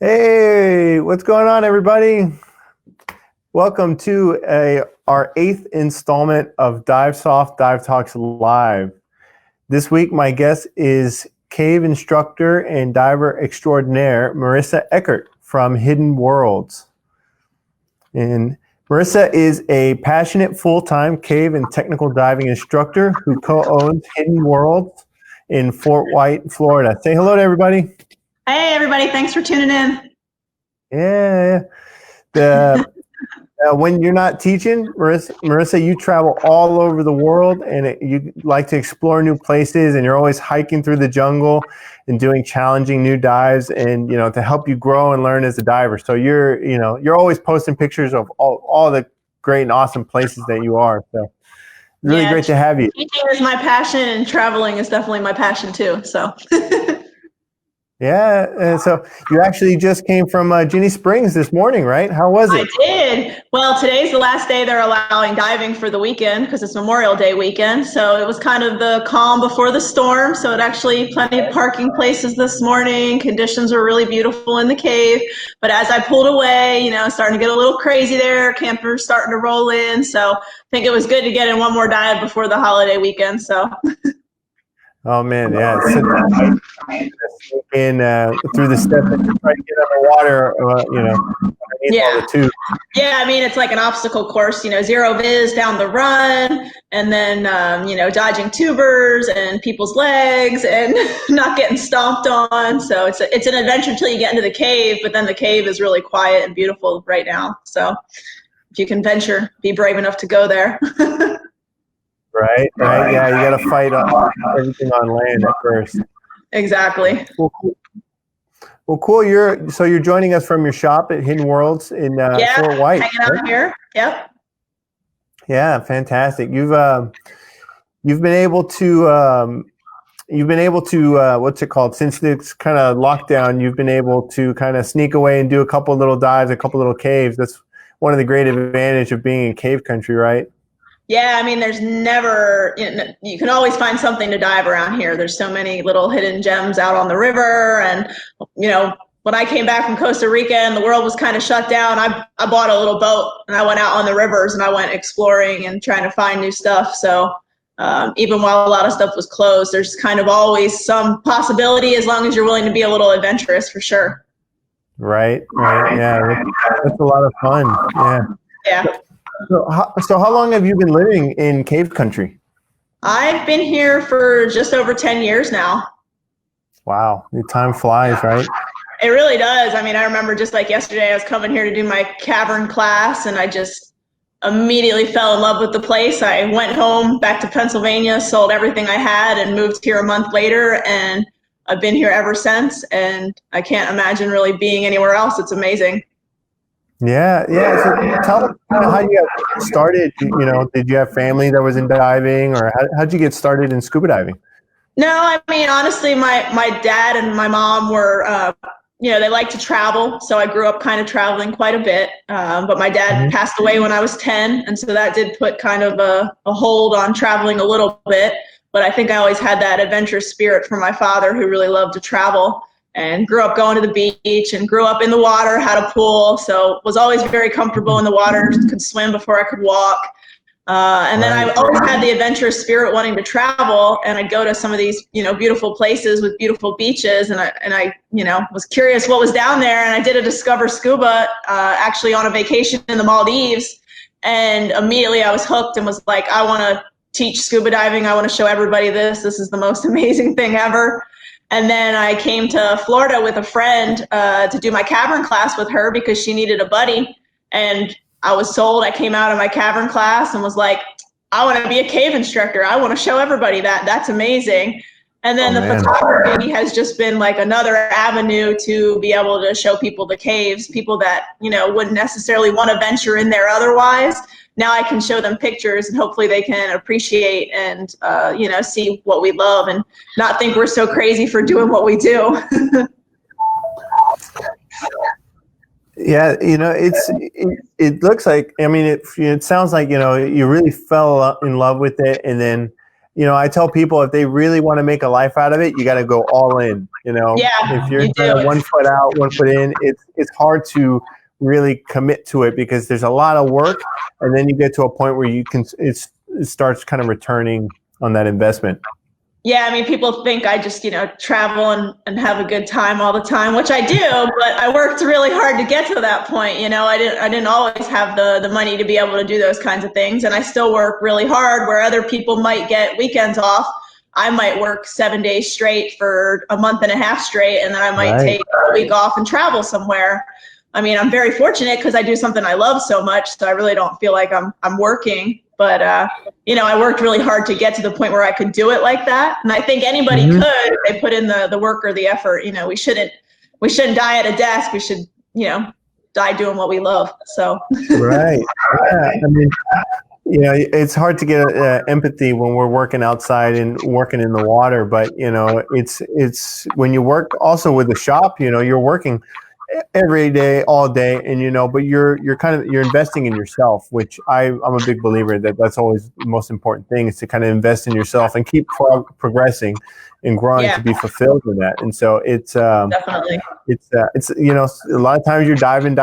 Hey, what's going on, everybody? Welcome to our 8th installment of Divesoft Dive Talks Live. This week, my guest is cave instructor and diver extraordinaire, Marissa Eckert from Hidden Worlds. And Marissa is a passionate full-time cave and technical diving instructor who co-owns Hidden Worlds in Fort White, Florida. Say hello to everybody. Hey, everybody. Thanks for tuning in. Yeah. When you're not teaching, Marissa, you travel all over the world and you like to explore new places, and you're always hiking through the jungle and doing challenging new dives and, to help you grow and learn as a diver. So you're always posting pictures of all the great and awesome places that you are. So really great to have you. Teaching is my passion, and traveling is definitely my passion too. So. Yeah, and so you actually just came from Ginny Springs this morning, right? How was it? I did. Well, today's the last day they're allowing diving for the weekend because it's Memorial Day weekend. So it was kind of the calm before the storm. So it actually plenty of parking places this morning. Conditions were really beautiful in the cave. But as I pulled away, starting to get a little crazy there. Campers starting to roll in. So I think it was good to get in one more dive before the holiday weekend. So. Oh man, yeah. In through the steps and try to get underwater, underneath all the tubes. Yeah, I mean, it's like an obstacle course, zero viz down the run, and then, dodging tubers and people's legs and not getting stomped on. So it's an adventure until you get into the cave, but then the cave is really quiet and beautiful right now. So if you can venture, be brave enough to go there. Right. Yeah, you got to fight everything on land at first. Exactly. Well, cool. You're joining us from your shop at Hidden Worlds in Fort White. Hanging out here. Yep. Yeah, fantastic. You've been able to what's it called? Since this kind of lockdown, you've been able to kind of sneak away and do a couple little dives, a couple little caves. That's one of the great advantages of being in cave country, right? Yeah, I mean, there's never, you can always find something to dive around here. There's so many little hidden gems out on the river. And, when I came back from Costa Rica and the world was kind of shut down, I bought a little boat and I went out on the rivers and I went exploring and trying to find new stuff. So even while a lot of stuff was closed, there's kind of always some possibility as long as you're willing to be a little adventurous, for sure. Right. Yeah, that's a lot of fun. Yeah. So how long have you been living in cave country? I've been here for just over 10 years now. Wow. The time flies, right? It really does. I mean, I remember just like yesterday, I was coming here to do my cavern class, and I just immediately fell in love with the place. I went home back to Pennsylvania, sold everything I had, and moved here a month later, and I've been here ever since, and I can't imagine really being anywhere else. It's amazing. Yeah. So tell us how you got started. Did you have family that was in diving, or how'd you get started in scuba diving? No, I mean, honestly, my dad and my mom were, they like to travel. So I grew up kind of traveling quite a bit. But my dad passed away when I was 10. And so that did put kind of a hold on traveling a little bit. But I think I always had that adventurous spirit from my father, who really loved to travel. And grew up going to the beach and grew up in the water, had a pool, so was always very comfortable in the water, could swim before I could walk. And then I always had the adventurous spirit wanting to travel, and I'd go to some of these, beautiful places with beautiful beaches, and I was curious what was down there, and I did a Discover Scuba actually on a vacation in the Maldives, and immediately I was hooked and was like, I want to teach scuba diving. I want to show everybody this. This is the most amazing thing ever. And then I came to Florida with a friend to do my cavern class with her because she needed a buddy. And I was sold. I came out of my cavern class and was like, I want to be a cave instructor. I want to show everybody that. That's amazing. And then photography has just been like another avenue to be able to show people the caves, people that, wouldn't necessarily want to venture in there otherwise. Now I can show them pictures, and hopefully they can appreciate and, see what we love and not think we're so crazy for doing what we do. Yeah, it looks like, I mean, it sounds like, you really fell in love with it, and then I tell people if they really want to make a life out of it, you got to go all in. Yeah, if you're you kind of do. 1 foot out, 1 foot in, it's hard to really commit to it because there's a lot of work, and then you get to a point where it starts kind of returning on that investment. Yeah, I mean, people think I just, travel and have a good time all the time, which I do, but I worked really hard to get to that point. I didn't always have the money to be able to do those kinds of things, and I still work really hard where other people might get weekends off. I might work 7 days straight for a month and a half straight, and then I might take a week off and travel somewhere. I mean, I'm very fortunate because I do something I love so much, so I really don't feel like I'm working. But, I worked really hard to get to the point where I could do it like that. And I think anybody could if they put in the work or the effort. We shouldn't die at a desk. We should, die doing what we love. So. Right. Yeah. I mean, it's hard to get empathy when we're working outside and working in the water. But, it's when you work also with the shop, you're working every day, all day, and but you're investing in yourself, which I'm a big believer that's always the most important thing, is to kind of invest in yourself and keep progressing and growing to be fulfilled in that. And so it's definitely it's a lot of times you're diving.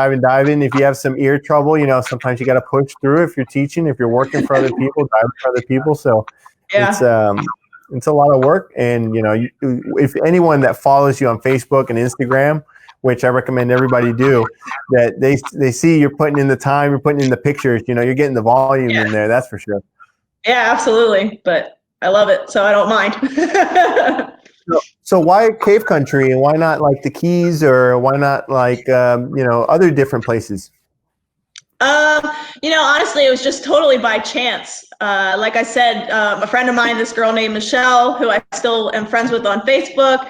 If you have some ear trouble, sometimes you got to push through. If you're teaching, if you're working for other people, diving for other people, so it's a lot of work. And if anyone that follows you on Facebook and Instagram, which I recommend everybody do, that they see you're putting in the time, you're putting in the pictures, you're getting the volume in there, that's for sure. Yeah, absolutely. But I love it, so I don't mind. So why Cave Country, and why not like the Keys, or why not like, other different places? Honestly, it was just totally by chance. Like I said, a friend of mine, this girl named Michelle, who I still am friends with on Facebook,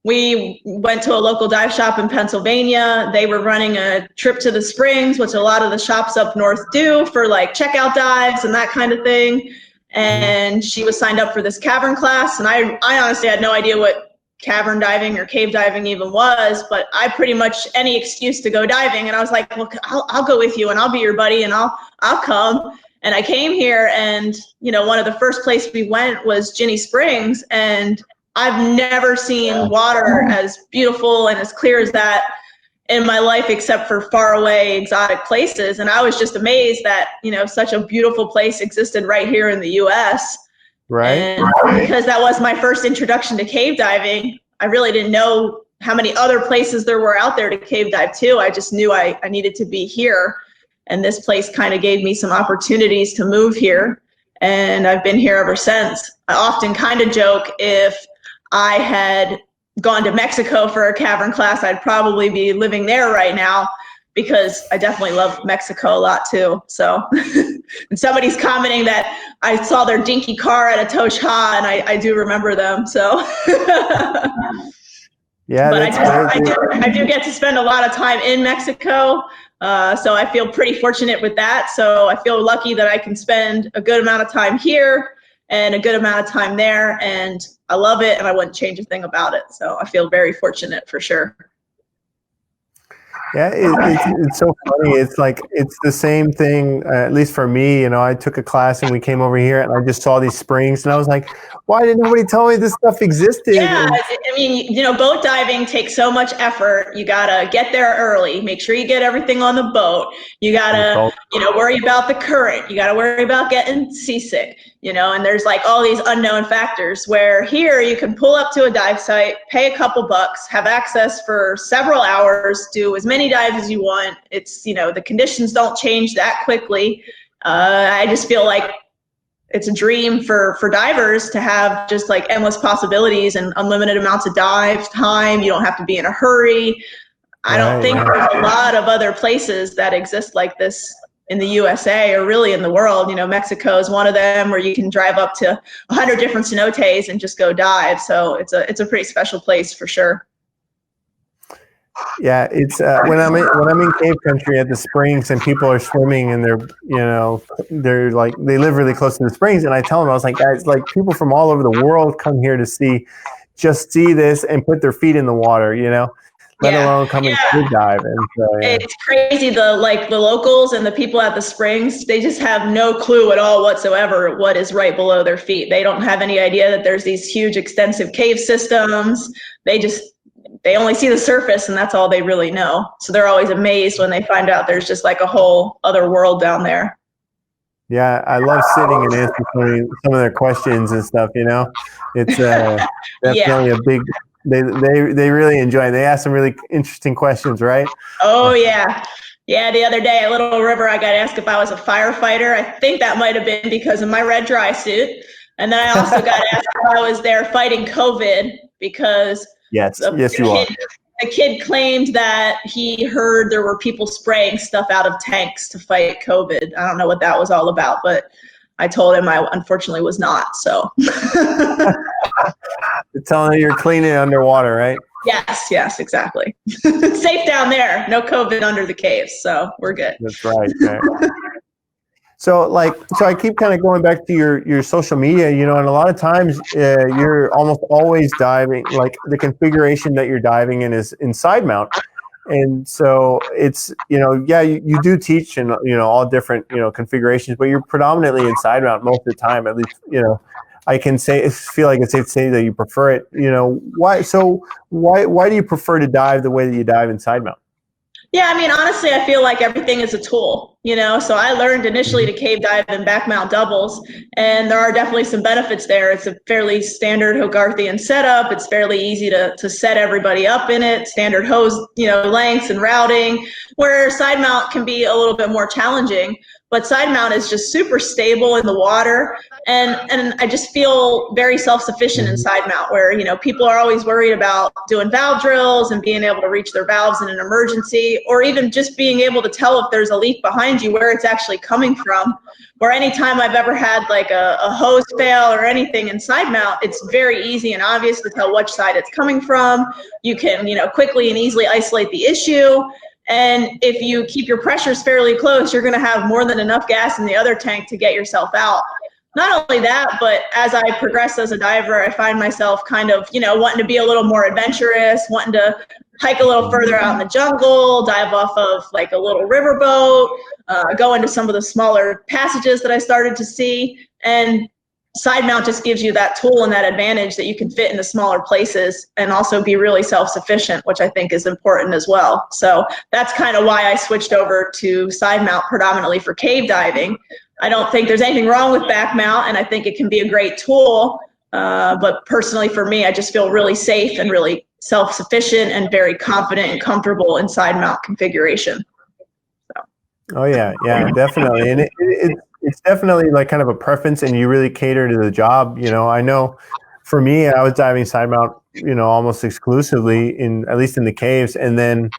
we went to a local dive shop in Pennsylvania. They were running a trip to the Springs, which a lot of the shops up north do for like checkout dives and that kind of thing. And she was signed up for this cavern class. And I honestly had no idea what cavern diving or cave diving even was, but I pretty much any excuse to go diving. And I was like, well, I'll go with you and I'll be your buddy and I'll come. And I came here, and, one of the first places we went was Ginny Springs, and I've never seen water as beautiful and as clear as that in my life, except for far away exotic places. And I was just amazed that, such a beautiful place existed right here in the US. Right. And because that was my first introduction to cave diving, I really didn't know how many other places there were out there to cave dive to. I just knew I needed to be here. And this place kind of gave me some opportunities to move here. And I've been here ever since. I often kind of joke, if I had gone to Mexico for a cavern class, I'd probably be living there right now, because I definitely love Mexico a lot too. So, and somebody's commenting that I saw their dinky car at a Tosh Ha, and I do remember them. So, yeah, but I do get to spend a lot of time in Mexico. So I feel pretty fortunate with that. So I feel lucky that I can spend a good amount of time here and a good amount of time there, and I love it, and I wouldn't change a thing about it. So I feel very fortunate for sure. Yeah, it's so funny. It's like, it's the same thing, at least for me. I took a class and we came over here and I just saw these springs and I was like, why didn't nobody tell me this stuff existed? Yeah, I mean, boat diving takes so much effort. You gotta get there early, make sure you get everything on the boat. You gotta, worry about the current. You gotta worry about getting seasick, and there's like all these unknown factors, where here you can pull up to a dive site, pay a couple bucks, have access for several hours, do as many dives as you want. It's, the conditions don't change that quickly. I just feel like it's a dream for divers to have just like endless possibilities and unlimited amounts of dive time. You don't have to be in a hurry. I don't think there's a lot of other places that exist like this in the USA, or really in the world. Mexico is one of them, where you can drive up to 100 different cenotes and just go dive. So it's a pretty special place for sure. Yeah, it's when I'm in cave country at the springs and people are swimming and they're like, they live really close to the springs, and I tell them, I was like, guys, like, people from all over the world come here to see this and put their feet in the water, let Yeah. alone come and scuba dive. And so, yeah. It's crazy. The locals and the people at the springs, they just have no clue at all whatsoever what is right below their feet. They don't have any idea that there's these huge, extensive cave systems. They only see the surface, and that's all they really know. So they're always amazed when they find out there's just like a whole other world down there. Yeah, I love sitting and answering some of their questions and stuff. It's definitely a big. They really enjoy it. They ask some really interesting questions, right? Oh yeah. Yeah, the other day at Little River, I got asked if I was a firefighter. I think that might have been because of my red dry suit. And then I also got asked if I was there fighting COVID because yes, you are. The kid claimed that he heard there were people spraying stuff out of tanks to fight COVID. I don't know what that was all about, but I told him I unfortunately was not. So You're telling you're cleaning underwater, right? Yes, exactly. It's safe down there. No COVID under the caves, so we're good. That's right. So I keep kind of going back to your social media, and a lot of times you're almost always diving, like the configuration that you're diving in is in side mount. And so it's, you do teach in, all different, configurations, but you're predominantly in side mount most of the time, at least, I feel like it's safe to say that you prefer it. Why do you prefer to dive the way that you dive in side mount? Yeah, I mean, honestly, I feel like everything is a tool, so I learned initially to cave dive in back mount doubles, and there are definitely some benefits there. It's a fairly standard Hogarthian setup. It's fairly easy to set everybody up in it, standard hose, lengths and routing, where side mount can be a little bit more challenging. But side mount is just super stable in the water, and I just feel very self-sufficient in side mount, where people are always worried about doing valve drills and being able to reach their valves in an emergency, or even just being able to tell if there's a leak behind you where it's actually coming from. Or anytime I've ever had like a hose fail or anything in side mount, it's very easy and obvious to tell which side it's coming from. You can quickly and easily isolate the issue. And if you keep your pressures fairly close, you're going to have more than enough gas in the other tank to get yourself out. Not only that, but as I progress as a diver, I find myself kind of, wanting to be a little more adventurous, wanting to hike a little further out in the jungle, dive off of like a little riverboat, go into some of the smaller passages that I started to see. And side mount just gives you that tool and that advantage that you can fit into smaller places and also be really self-sufficient, which I think is important as well. So that's kind of why I switched over to side mount predominantly for cave diving. I don't think there's anything wrong with back mount, and I think it can be a great tool. But personally for me, I just feel really safe and really self-sufficient and very confident and comfortable in side mount configuration. So. Oh yeah, definitely. And it's definitely like kind of a preference, and you really cater to the job. I know for me, I was diving side mount, almost exclusively at least in the caves. And then,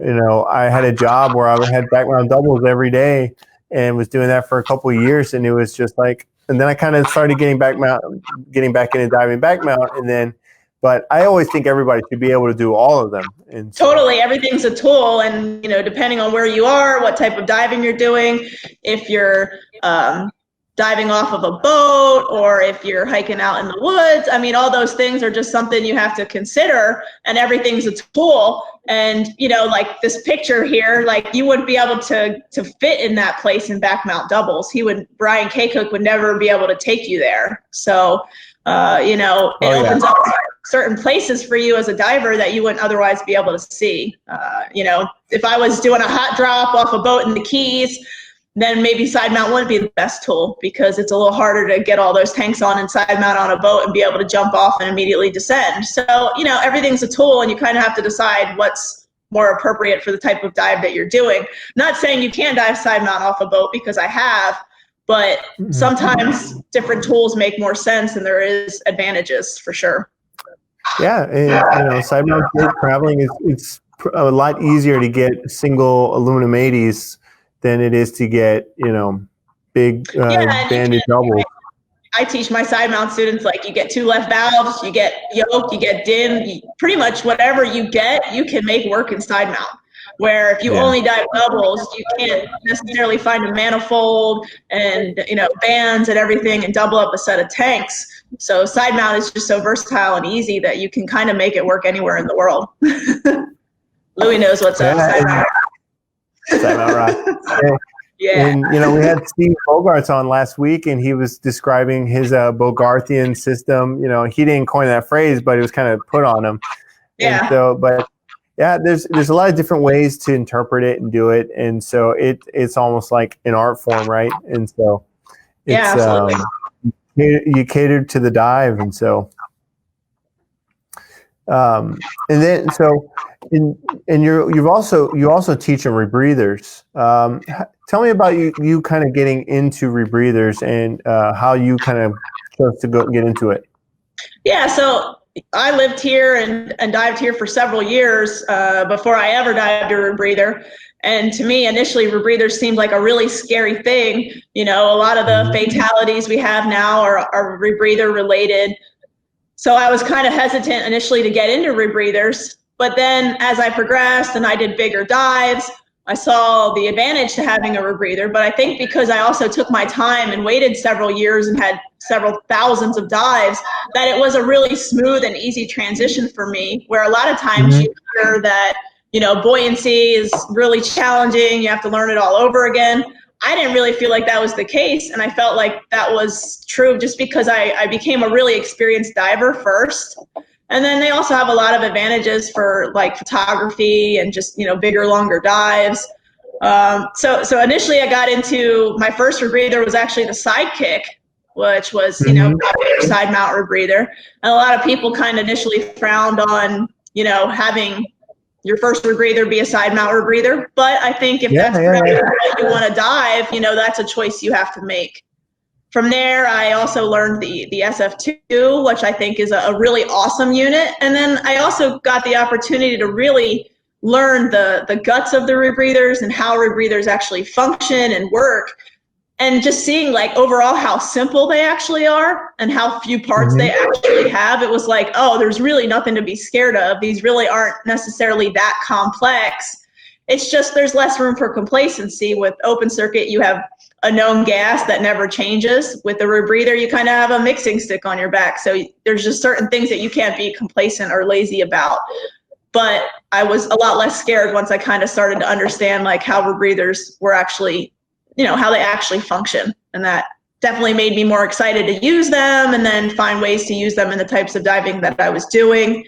I had a job where I had back mount doubles every day and was doing that for a couple of years. And it was just like, and then I kind of started getting back into diving back mount. But I always think everybody should be able to do all of them. And so, totally, everything's a tool, and depending on where you are, what type of diving you're doing, if you're diving off of a boat or if you're hiking out in the woods, I mean, all those things are just something you have to consider, and everything's a tool. And like this picture here, like you wouldn't be able to fit in that place in back mount doubles. Brian K. Cook would never be able to take you there. So it opens up certain places for you as a diver that you wouldn't otherwise be able to see. If I was doing a hot drop off a boat in the Keys, then maybe side mount wouldn't be the best tool, because it's a little harder to get all those tanks on and side mount on a boat and be able to jump off and immediately descend. So, everything's a tool, and you kind of have to decide what's more appropriate for the type of dive that you're doing. Not saying you can't dive side mount off a boat, because I have, but sometimes different tools make more sense, and there is advantages for sure. Yeah, and, side mount traveling it's a lot easier to get single aluminum 80s than it is to get big banded doubles. I teach my side mount students, like, you get 2 left valves, you get yoke, you get dim, pretty much whatever you get, you can make work in side mount. Where if you only dive doubles, you can't necessarily find a manifold and bands and everything and double up a set of tanks. So side mount is just so versatile and easy that you can kind of make it work anywhere in the world. Louis knows what's up. Side mount rock. Yeah. And, we had Steve Bogarts on last week, and he was describing his Bogartian system. He didn't coin that phrase, but it was kind of put on him. Yeah. And so, but yeah, there's a lot of different ways to interpret it and do it. And so it's almost like an art form, right? And so it's, you catered to the dive. And so, and then, so, and you also teach them rebreathers. Tell me about you kind of getting into rebreathers and how you kind of chose to go get into it. Yeah, so I lived here and dived here for several years before I ever dived a rebreather. And to me, initially, rebreathers seemed like a really scary thing. A lot of the fatalities we have now are rebreather related. So I was kind of hesitant initially to get into rebreathers. But then as I progressed and I did bigger dives, I saw the advantage to having a rebreather. But I think because I also took my time and waited several years and had several thousands of dives, that it was a really smooth and easy transition for me, where a lot of times you hear that, buoyancy is really challenging. You have to learn it all over again. I didn't really feel like that was the case. And I felt like that was true just because I became a really experienced diver first. And then they also have a lot of advantages for like photography and just, bigger, longer dives. So initially I got into, my first rebreather was actually the Sidekick, which was, side mount rebreather. And a lot of people kind of initially frowned on, having your first rebreather be a side mount rebreather. But I think if that's really what you want to dive, that's a choice you have to make. From there, I also learned the SF2, which I think is a really awesome unit. And then I also got the opportunity to really learn the guts of the rebreathers and how rebreathers actually function and work. And just seeing like overall how simple they actually are and how few parts they actually have, it was like, oh, there's really nothing to be scared of. These really aren't necessarily that complex. It's just there's less room for complacency. With open circuit, you have a known gas that never changes. With a rebreather, you kind of have a mixing stick on your back. So there's just certain things that you can't be complacent or lazy about. But I was a lot less scared once I kind of started to understand like how rebreathers were actually, how they actually function. And that definitely made me more excited to use them and then find ways to use them in the types of diving that I was doing.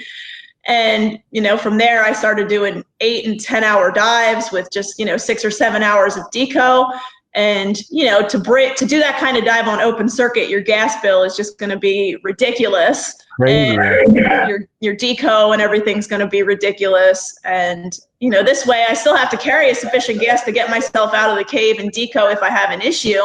And, from there I started doing 8 and 10 hour dives with just, 6 or 7 hours of deco. And, to do that kind of dive on open circuit, your gas bill is just going to be ridiculous. Crazy. And your deco and everything's going to be ridiculous. And, this way I still have to carry a sufficient gas to get myself out of the cave and deco if I have an issue.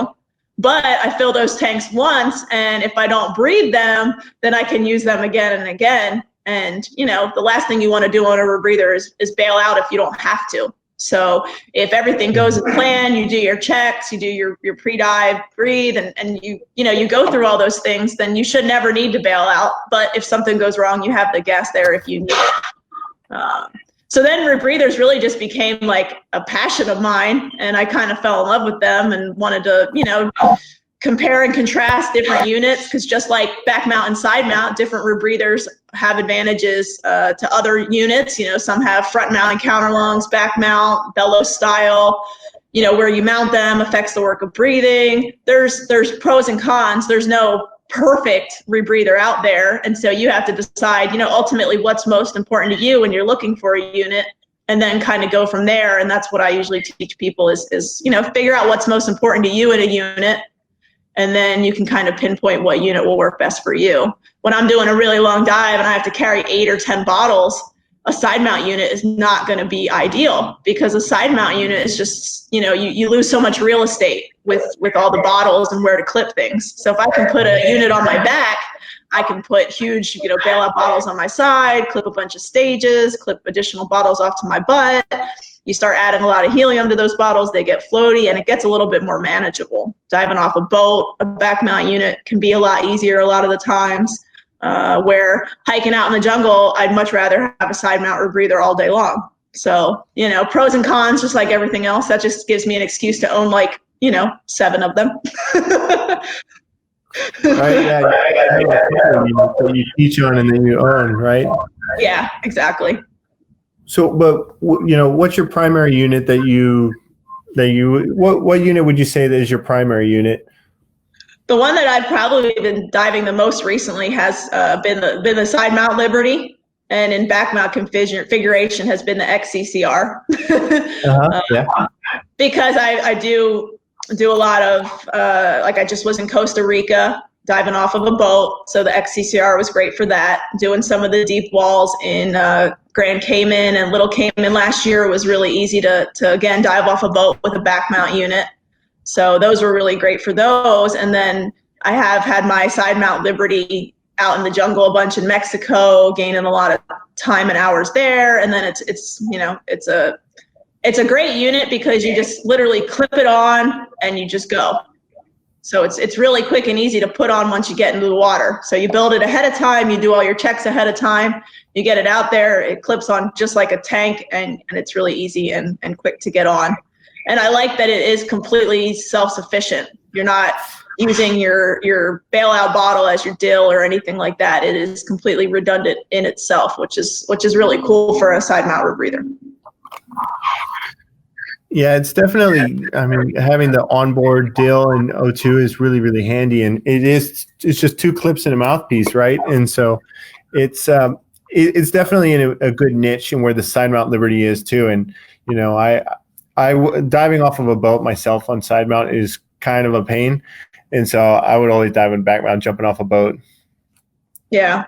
But I fill those tanks once, and if I don't breathe them, then I can use them again and again. And, the last thing you want to do on a rebreather is bail out if you don't have to. So if everything goes as planned, you do your checks, you do your pre-dive, breathe, and you go through all those things, then you should never need to bail out. But if something goes wrong, you have the gas there if you need it. So then rebreathers really just became like a passion of mine, and I kind of fell in love with them and wanted to, compare and contrast different units, because just like back mount and side mount, different rebreathers have advantages to other units. Some have front mount and counter lungs, back mount, bellow style. Where you mount them affects the work of breathing. There's pros and cons. There's no perfect rebreather out there, and so you have to decide, ultimately what's most important to you when you're looking for a unit, and then kind of go from there. And that's what I usually teach people is figure out what's most important to you in a unit. And then you can kind of pinpoint what unit will work best for you. When I'm doing a really long dive and I have to carry 8 or 10 bottles, a side mount unit is not going to be ideal, because a side mount unit is just, you lose so much real estate with all the bottles and where to clip things. So if I can put a unit on my back, I can put huge, bailout bottles on my side, clip a bunch of stages, clip additional bottles off to my butt. You start adding a lot of helium to those bottles, they get floaty, and it gets a little bit more manageable. Diving off a boat, a back mount unit can be a lot easier a lot of the times. Where hiking out in the jungle, I'd much rather have a side mount rebreather all day long. So, pros and cons, just like everything else. That just gives me an excuse to own 7 of them. Right, yeah. So you teach on and then you own, right? Yeah, exactly. So, but what's your primary unit what unit would you say that is your primary unit? The one that I've probably been diving the most recently has been the side mount Liberty, and in back mount configuration has been the XCCR. Yeah. Because I do a lot of like I just was in Costa Rica diving off of a boat, so the XCCR was great for that. Doing some of the deep walls in Grand Cayman and Little Cayman last year was really easy to again dive off a boat with a back mount unit. So those were really great for those. And then I have had my side mount Liberty out in the jungle a bunch in Mexico, gaining a lot of time and hours there. And then it's a great unit because you just literally clip it on and you just go. So it's really quick and easy to put on once you get into the water. So you build it ahead of time, you do all your checks ahead of time, you get it out there, it clips on just like a tank, and it's really easy and quick to get on. And I like that it is completely self-sufficient. You're not using your bailout bottle as your dill or anything like that. It is completely redundant in itself, which is really cool for a side mount rebreather. Yeah, it's definitely, I mean, having the onboard dill and O2 is really, really handy. And it's just two clips and a mouthpiece, right? And so it's definitely in a good niche and where the side mount Liberty is too. And, diving off of a boat myself on side mount is kind of a pain. And so I would always dive in back mount, jumping off a boat. Yeah.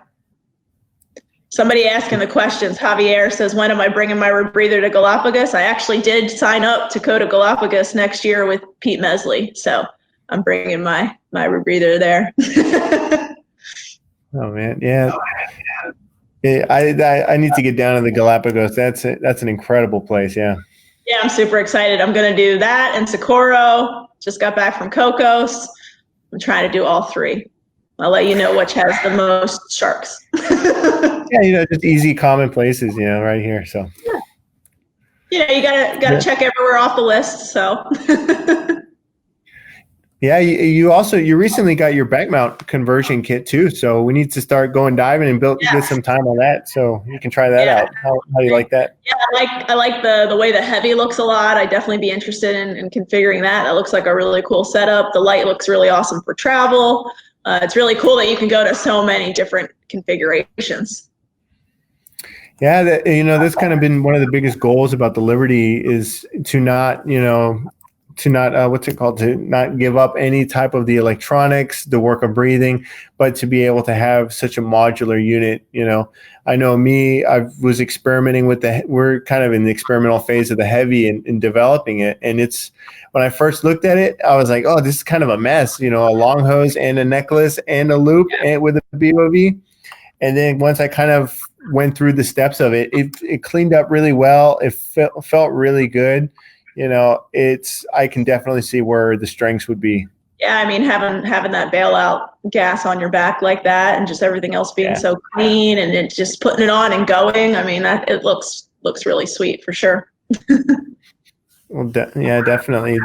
Somebody asking the questions. Javier says, when am I bringing my rebreather to Galapagos? I actually did sign up to go to Galapagos next year with Pete Mesley. So I'm bringing my rebreather there. Oh, man. Yeah. I need to get down to the Galapagos. That's an incredible place. Yeah. Yeah, I'm super excited. I'm going to do that and Socorro. Just got back from Cocos. I'm trying to do all three. I'll let you know which has the most sharks. Yeah, just easy, common places, right here. So, yeah, you gotta check everywhere off the list. So, yeah, you recently got your back mount conversion kit too. So we need to start going diving and get some time on that. So you can try that out. How do you like that? Yeah, I like the way the heavy looks a lot. I'd definitely be interested in configuring that. That looks like a really cool setup. The light looks really awesome for travel. It's really cool that you can go to so many different configurations. Yeah, that's kind of been one of the biggest goals about the Liberty is to not give up any type of the electronics, the work of breathing, but to be able to have such a modular unit. I know I was experimenting with we're kind of in the experimental phase of the heavy and developing it. And when I first looked at it, I was like, oh, this is kind of a mess, a long hose and a necklace and a loop and with a BOV. And then once I kind of went through the steps of it, it cleaned up really well. It felt really good. I can definitely see where the strengths would be. Yeah, I mean, having that bailout gas on your back like that, and just everything else being so clean, and it just putting it on and going. I mean, it looks really sweet for sure. Well, definitely.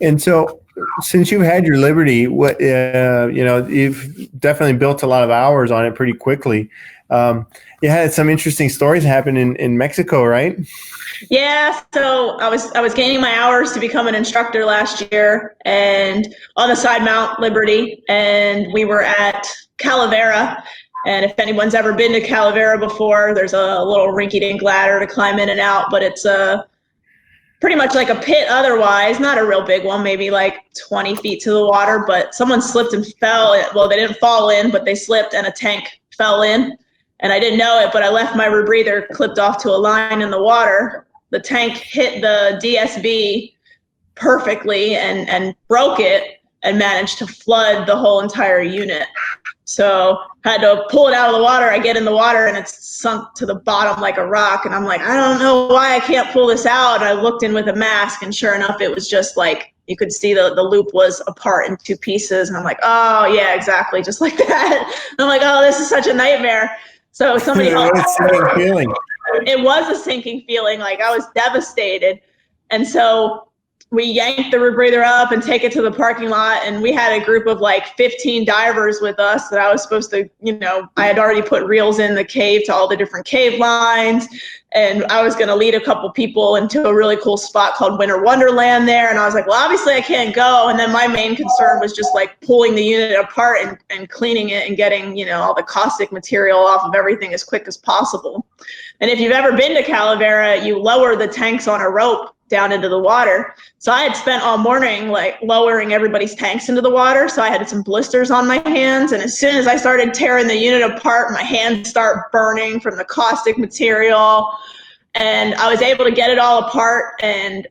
And so, since you've had your Liberty, you've definitely built a lot of hours on it pretty quickly. You had some interesting stories happen in Mexico, right? Yeah, so I was gaining my hours to become an instructor last year, and on the side mount Liberty, and we were at Calavera. And if anyone's ever been to Calavera before, there's a little rinky-dink ladder to climb in and out, but it's pretty much like a pit otherwise, not a real big one, maybe like 20 feet to the water, but someone slipped and fell. Well, they didn't fall in, but they slipped and a tank fell in. And I didn't know it, but I left my rebreather clipped off to a line in the water. The tank hit the DSB perfectly and broke it and managed to flood the whole entire unit. So I had to pull it out of the water. I get in the water and it's sunk to the bottom like a rock. And I'm like, I don't know why I can't pull this out. And I looked in with a mask, and sure enough, it was just like, you could see the loop was apart in two pieces. And I'm like, oh yeah, exactly. Just like that. And I'm like, oh, this is such a nightmare. So somebody helped. It was a sinking feeling. Like, I was devastated. And so we yanked the rebreather up and take it to the parking lot. And we had a group of like 15 divers with us that I was supposed to, I had already put reels in the cave to all the different cave lines. and I was going to lead a couple people into a really cool spot called Winter Wonderland there. And I was like, well, obviously I can't go. And then my main concern was just like pulling the unit apart and cleaning it and getting, you know, all the caustic material off of everything as quick as possible. And if you've ever been to Calavera, you lower the tanks on a rope down into the water. So I had spent all morning like lowering everybody's tanks into the water. So I had some blisters on my hands. And as soon as I started tearing the unit apart, my hands start burning from the caustic material. And I was able to get it all apart and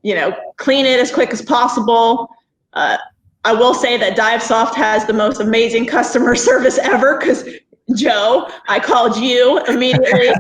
you know, clean it as quick as possible. I will say that Divesoft has the most amazing customer service ever, because Joe, I called you immediately.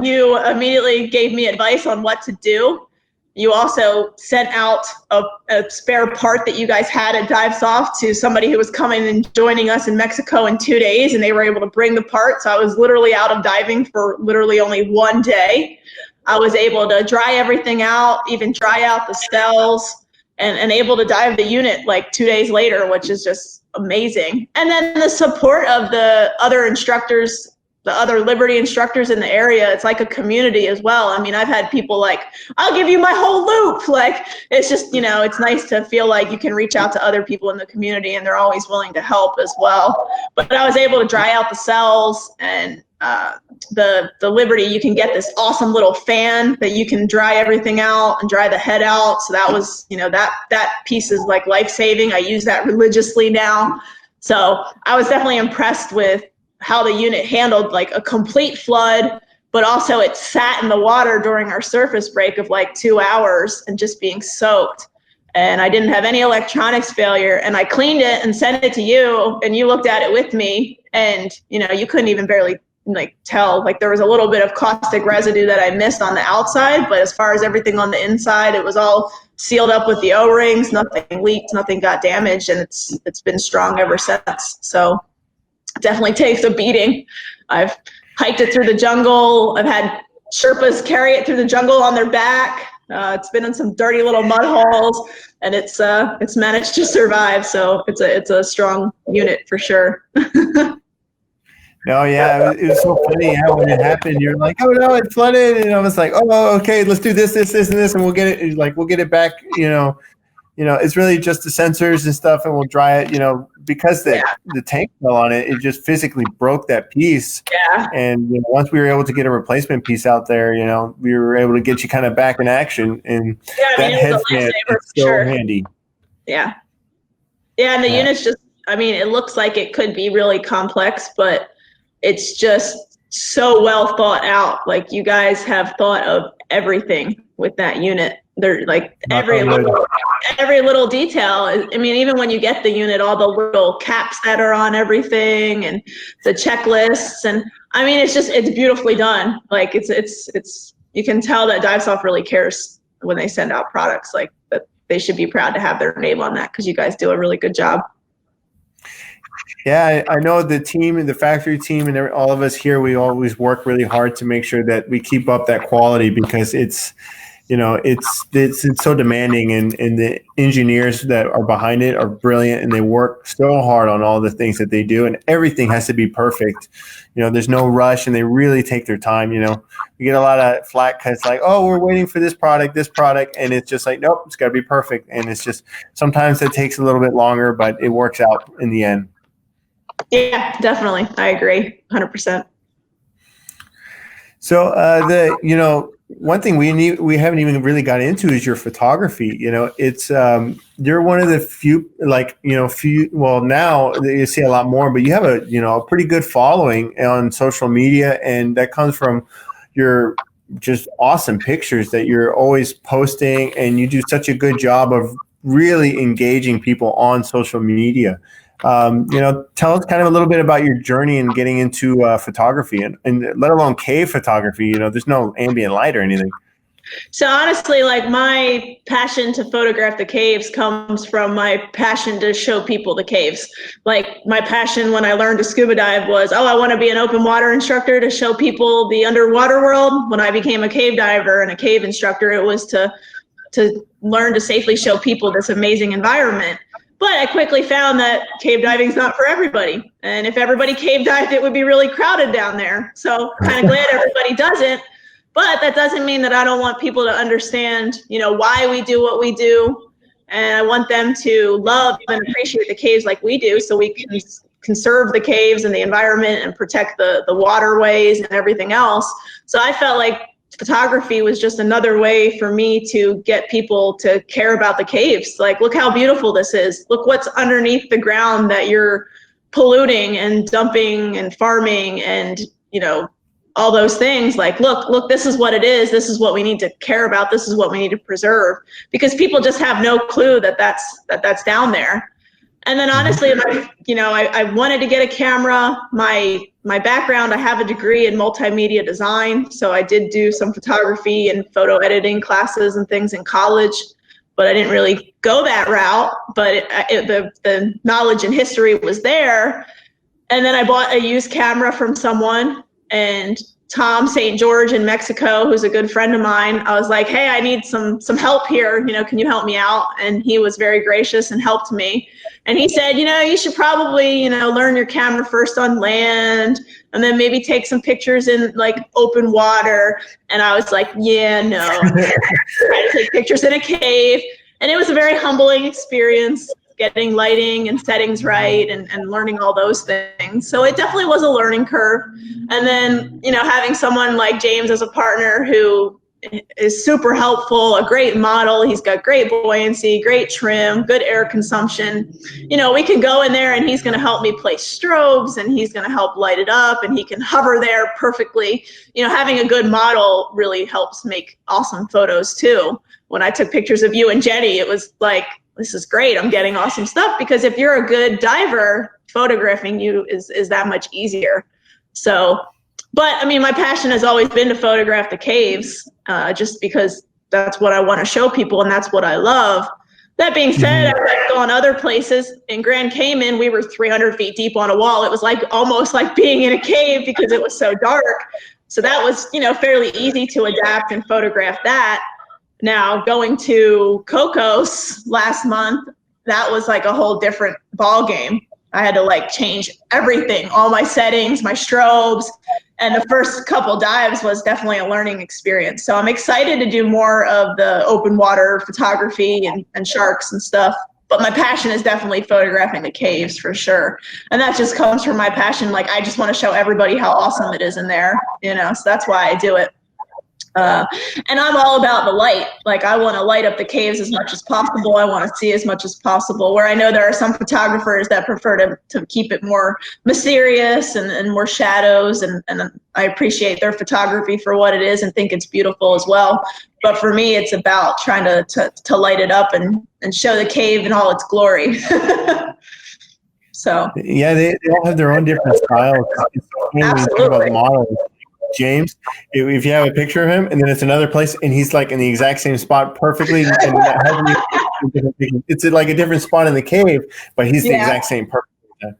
You immediately gave me advice on what to do. You also sent out a spare part that you guys had at Divesoft to somebody who was coming and joining us in Mexico in 2 days, and they were able to bring the part. So I was literally out of diving for literally only 1 day. I was able to dry everything out, even dry out the cells, and able to dive the unit like 2 days later, which is just amazing. And then the support of the other instructors, the other Liberty instructors in the area, it's like a community as well. I mean, I've had people like, I'll give you my whole loop. Like, it's just, you know, it's nice to feel like you can reach out to other people in the community and they're always willing to help as well. But I was able to dry out the cells, and the Liberty, you can get this awesome little fan that you can dry everything out and dry the head out. So that was, you know, that piece is like life-saving. I use that religiously now. So I was definitely impressed with how the unit handled like a complete flood, but also it sat in the water during our surface break of like 2 hours and just being soaked. And I didn't have any electronics failure, and I cleaned it and sent it to you, and you looked at it with me, and you know, you couldn't even barely like tell, like there was a little bit of caustic residue that I missed on the outside, but as far as everything on the inside, it was all sealed up with the O-rings, nothing leaked, nothing got damaged, and it's been strong ever since. So definitely takes a beating. I've hiked it through the jungle. I've had Sherpas carry it through the jungle on their back. It's been in some dirty little mud holes, and it's managed to survive. So it's a strong unit for sure. No, yeah, it was so funny how when it happened, you're like, oh no, it flooded, and I was like, oh, okay, let's do this, and this, and we'll get it. Like, we'll get it back. You know, it's really just the sensors and stuff, and we'll dry it. You know, because the tank fell on it, it just physically broke that piece. Yeah. And you know, once we were able to get a replacement piece out there, you know, we were able to get you kind of back in action, and that head fan is so handy. Yeah. Yeah, and the unit's just, I mean, it looks like it could be really complex, but it's just so well thought out. Like, you guys have thought of everything with that unit. They're like every little detail. I mean, even when you get the unit, all the little caps that are on everything and the checklists, and I mean, it's beautifully done. Like, it's you can tell that Divesoft really cares when they send out products, like that. They should be proud to have their name on that, because you guys do a really good job. Yeah, I know the team and the factory team and all of us here, we always work really hard to make sure that we keep up that quality, because it's, you know, it's so demanding, and the engineers that are behind it are brilliant, and they work so hard on all the things that they do, and everything has to be perfect. You know, there's no rush, and they really take their time. You know, we get a lot of flack because it's like, oh, we're waiting for this product, and it's just like, nope, it's got to be perfect. And it's just, sometimes it takes a little bit longer, but it works out in the end. Yeah, definitely. I agree 100%. So you know, one thing we haven't even really got into is your photography. You know, it's you're one of the few, like, you know, well, now you see a lot more, but you have a pretty good following on social media, and that comes from your just awesome pictures that you're always posting, and you do such a good job of really engaging people on social media. You know, tell us kind of a little bit about your journey in getting into photography, and let alone cave photography. You know, there's no ambient light or anything. So honestly, like, my passion to photograph the caves comes from my passion to show people the caves. Like, my passion when I learned to scuba dive was, I want to be an open water instructor to show people the underwater world. When I became a cave diver and a cave instructor, it was to learn to safely show people this amazing environment. But I quickly found that cave diving is not for everybody. And if everybody cave dived, it would be really crowded down there. So kind of glad everybody doesn't. But that doesn't mean that I don't want people to understand, why we do what we do. And I want them to love and appreciate the caves like we do, so we can conserve the caves and the environment and protect the waterways and everything else. So I felt like photography was just another way for me to get people to care about the caves. Like, look how beautiful this is. Look what's underneath the ground that you're polluting and dumping and farming and, all those things. Like, look, this is what it is. This is what we need to care about. This is what we need to preserve, because people just have no clue that that's down there. And then honestly, I wanted to get a camera. My background, I have a degree in multimedia design. So I did do some photography and photo editing classes and things in college, but I didn't really go that route. But the knowledge and history was there. And then I bought a used camera from someone, and Tom St. George in Mexico, who's a good friend of mine, I was like, hey, I need some help here. Can you help me out? And he was very gracious and helped me. And he said, you should probably, learn your camera first on land, and then maybe take some pictures in like open water. And I was like, yeah, no. I take pictures in a cave. And it was a very humbling experience, getting lighting and settings right and learning all those things. So it definitely was a learning curve. And then, having someone like James as a partner who is super helpful, a great model. He's got great buoyancy, great trim, good air consumption. We can go in there and he's going to help me place strobes, and he's going to help light it up, and he can hover there perfectly. Having a good model really helps make awesome photos too. When I took pictures of you and Jenny, it was like, this is great. I'm getting awesome stuff, because if you're a good diver, photographing you is that much easier. So, but my passion has always been to photograph the caves, just because that's what I want to show people, and that's what I love. That being said, I've gone other places. In Grand Cayman, we were 300 feet deep on a wall. It was like almost like being in a cave because it was so dark. So that was, fairly easy to adapt and photograph that. Now, going to Cocos last month, that was like a whole different ball game. I had to change everything, all my settings, my strobes, and the first couple dives was definitely a learning experience. So I'm excited to do more of the open water photography and sharks and stuff. But my passion is definitely photographing the caves for sure. And that just comes from my passion. I just want to show everybody how awesome it is in there, so that's why I do it. And I'm all about the light. I want to light up the caves as much as possible. I want to see as much as possible, where I know there are some photographers that prefer to keep it more mysterious and more shadows. And I appreciate their photography for what it is and think it's beautiful as well. But for me, it's about trying to light it up and show the cave in all its glory. So yeah, they all have their own different styles. Absolutely. About models. James, if you have a picture of him and then it's another place and he's in the exact same spot perfectly, and it's like a different spot in the cave, but he's the exact same perfectly.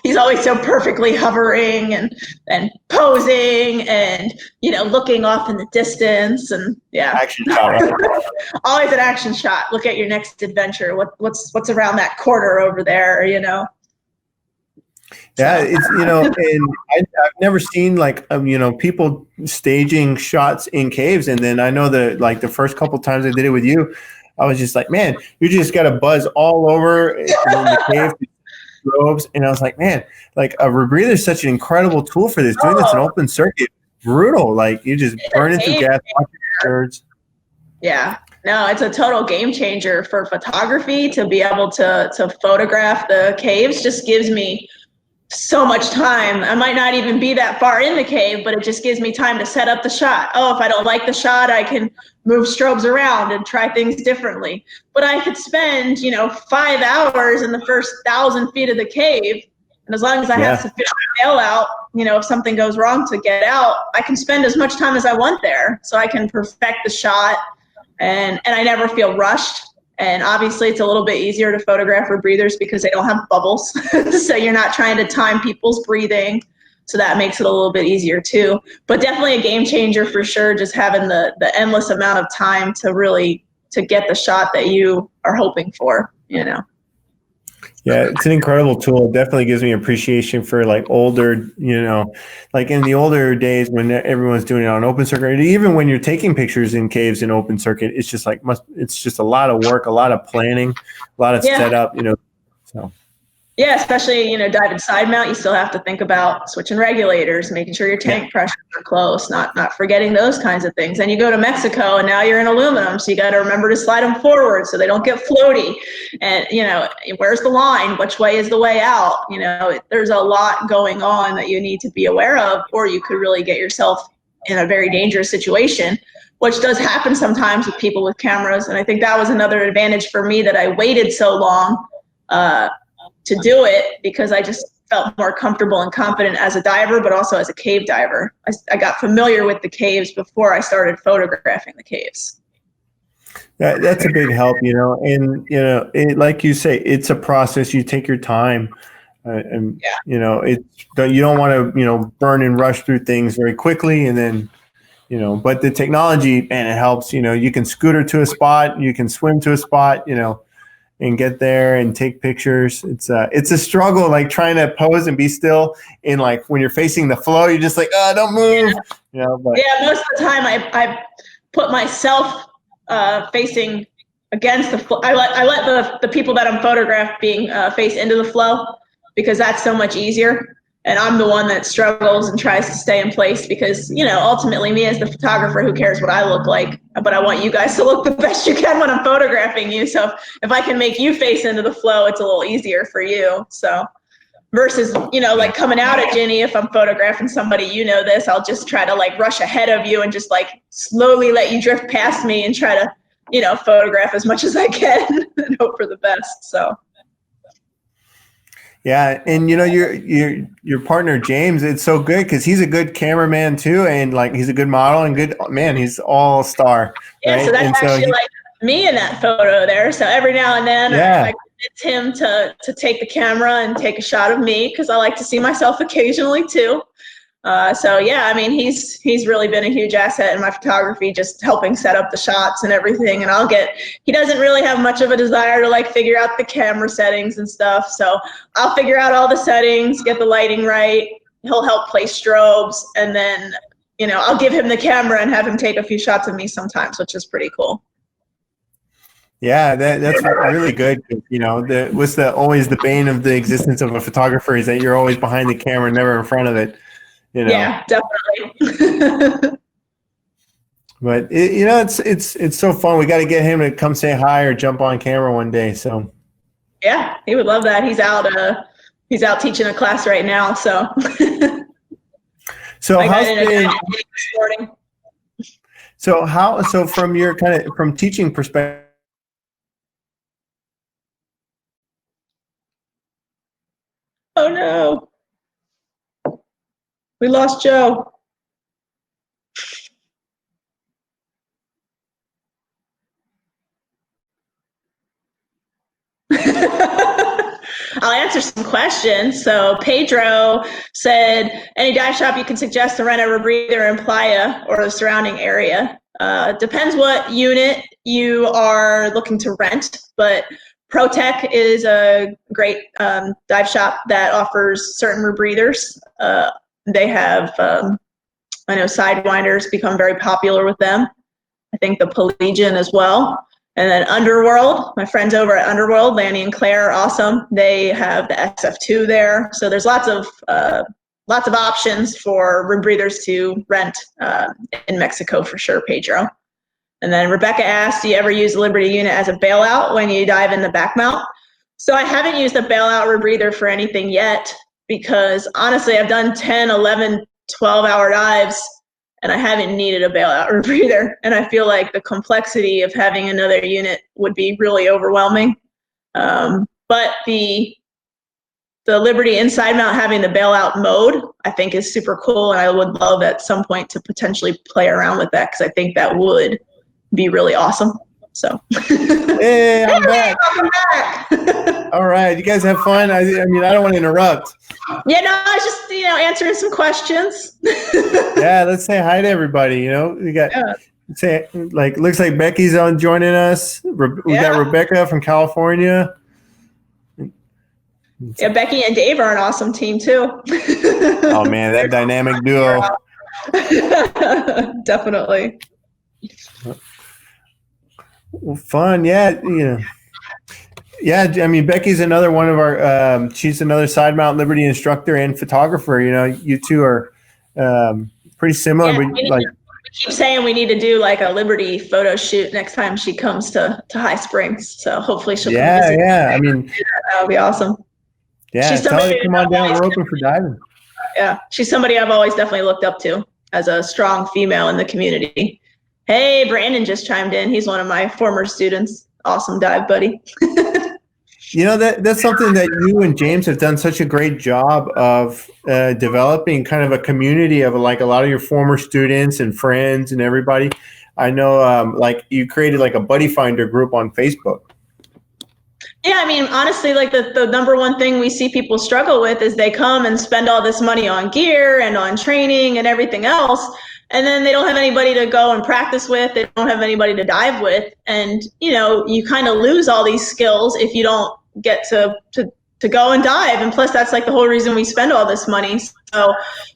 He's always so perfectly hovering and posing and looking off in the distance, and action shot, right? Always an action shot. Look at your next adventure. What's around that corner over there? Yeah, it's and I've never seen people staging shots in caves, and then I know that the first couple times I did it with you, I was just like, man, you just got to buzz all over in the cave, strobes, and I was like, man, a rebreather is such an incredible tool for this. Doing this in open circuit, brutal. You just burn into gas, birds. Yeah. No, it's a total game changer for photography to be able to photograph the caves. Just gives me so much time. I might not even be that far in the cave, but it just gives me time to set up the shot. Oh, if I don't like the shot, I can move strobes around and try things differently. But I could spend, 5 hours in the first 1,000 feet of the cave. And as long as I have sufficient bailout, if something goes wrong to get out, I can spend as much time as I want there. So I can perfect the shot, and I never feel rushed. And obviously it's a little bit easier to photograph rebreathers because they don't have bubbles. So you're not trying to time people's breathing. So that makes it a little bit easier too. But definitely a game changer for sure, just having the endless amount of time to really to get the shot that you are hoping for, you know. Yeah, it's an incredible tool. It definitely gives me appreciation for like older, like in the older days when everyone's doing it on open circuit, even when you're taking pictures in caves in open circuit, it's just like it's just a lot of work, a lot of planning, a lot of setup, so. Yeah, especially, diving side mount, you still have to think about switching regulators, making sure your tank pressures are close, not forgetting those kinds of things. And you go to Mexico and now you're in aluminum, so you got to remember to slide them forward so they don't get floaty. And, where's the line? Which way is the way out? There's a lot going on that you need to be aware of, or you could really get yourself in a very dangerous situation, which does happen sometimes with people with cameras. And I think that was another advantage for me, that I waited so long to do it, because I just felt more comfortable and confident as a diver, but also as a cave diver. I got familiar with the caves before I started photographing the caves. That's a big help, and like you say, it's a process. You take your time, and you don't want to burn and rush through things very quickly, and then but the technology, man, it helps. You can scooter to a spot, you can swim to a spot, and get there and take pictures. It's a struggle, like trying to pose and be still in, like, when you're facing the flow, you're just like, oh, don't move. But. Yeah, most of the time I put myself facing against the flow. I let the people that I'm photographing face into the flow, because that's so much easier. And I'm the one that struggles and tries to stay in place, because, ultimately, me as the photographer, who cares what I look like? But I want you guys to look the best you can when I'm photographing you. So if I can make you face into the flow, it's a little easier for you. So versus, like coming out at Ginny, if I'm photographing somebody, this, I'll just try to like rush ahead of you and just like slowly let you drift past me and try to, photograph as much as I can and hope for the best. So. Yeah, and your partner James, it's so good because he's a good cameraman too, and like he's a good model and good man. He's all star. Yeah, right? So that's and actually like me in that photo there. So every now and then I convince him to take the camera and take a shot of me, because I like to see myself occasionally too. So yeah, I mean, he's really been a huge asset in my photography, just helping set up the shots and everything. And he doesn't really have much of a desire to like figure out the camera settings and stuff. So I'll figure out all the settings, get the lighting right. He'll help place strobes, and then, I'll give him the camera and have him take a few shots of me sometimes, which is pretty cool. Yeah, that's really good. What's always the bane of the existence of a photographer is that you're always behind the camera, never in front of it. Yeah, definitely. But it's so fun. We got to get him to come say hi or jump on camera one day. So yeah, he would love that. He's out teaching a class right now. So so from your from teaching perspective. Oh no. We lost Joe. I'll answer some questions. So Pedro said, any dive shop you can suggest to rent a rebreather in Playa or the surrounding area? Depends what unit you are looking to rent, but ProTech is a great dive shop that offers certain rebreathers. They have, I know Sidewinder's become very popular with them. I think the Propulsion as well. And then Underworld, my friends over at Underworld, Lanny and Claire are awesome. They have the SF2 there. So there's lots of options for rebreathers to rent in Mexico for sure, Pedro. And then Rebecca asked, do you ever use the Liberty unit as a bailout when you dive in the back mount? So I haven't used a bailout rebreather for anything yet, because honestly, I've done 10, 11, 12-hour dives, and I haven't needed a bailout rebreather. And I feel like the complexity of having another unit would be really overwhelming. But the Liberty inside mount having the bailout mode, I think is super cool, and I would love at some point to potentially play around with that, because I think that would be really awesome. So hey, I'm back. Welcome back. All right, you guys have fun. I mean, I don't want to interrupt. Yeah, no, I was just answering some questions. Yeah, let's say hi to everybody. We got looks like Becky's on joining us. We got Rebecca from California. Yeah, Becky and Dave are an awesome team too. Oh man, that dynamic duo. Definitely. Well, fun, yeah, yeah. I mean, Becky's another one of our. She's another side mount Liberty instructor and photographer. You two are pretty similar, Yeah, but like. we keep saying we need to do like a Liberty photo shoot next time she comes to High Springs. So hopefully she'll come visit. Yeah. I mean, that would be awesome. Yeah, tell her to come on down. We're open for diving. Yeah, she's somebody I've always definitely looked up to as a strong female in the community. Hey, Brandon just chimed in. He's one of my former students. Awesome dive buddy. That's something that you and James have done such a great job of developing kind of a community of like a lot of your former students and friends and everybody. I know like you created like a buddy finder group on Facebook. Yeah, I mean, honestly, like the number one thing we see people struggle with is they come and spend all this money on gear and on training and everything else, and then they don't have anybody to go and practice with. They don't have anybody to dive with. And, you kind of lose all these skills if you don't get to go and dive. And plus, that's like the whole reason we spend all this money. So,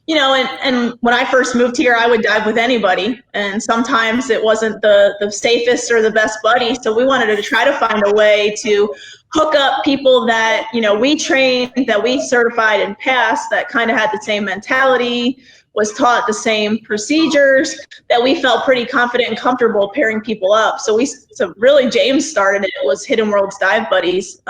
and when I first moved here, I would dive with anybody. And sometimes it wasn't the safest or the best buddy. So we wanted to try to find a way to hook up people that, we trained, that we certified and passed, that kind of had the same mentality, was taught the same procedures, that we felt pretty confident and comfortable pairing people up. So really James started it, was Hidden Worlds Dive Buddies,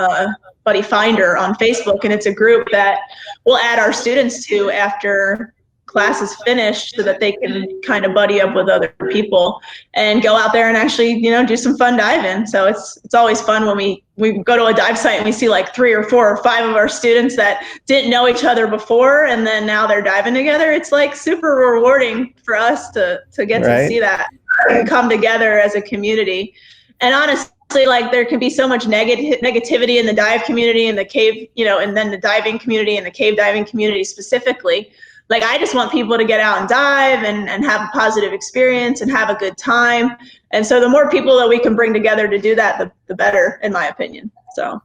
Buddy Finder on Facebook. And it's a group that we'll add our students to after class is finished so that they can kind of buddy up with other people and go out there and actually, do some fun diving. So it's always fun when we go to a dive site and we see like 3 or 4 or 5 of our students that didn't know each other before, and then now they're diving together. It's like super rewarding for us to get to see that and come together as a community. And honestly, like there can be so much negativity in the dive community and the cave, and then the diving community and the cave diving community specifically. Like, I just want people to get out and dive and have a positive experience and have a good time. And so the more people that we can bring together to do that, the better, in my opinion. So.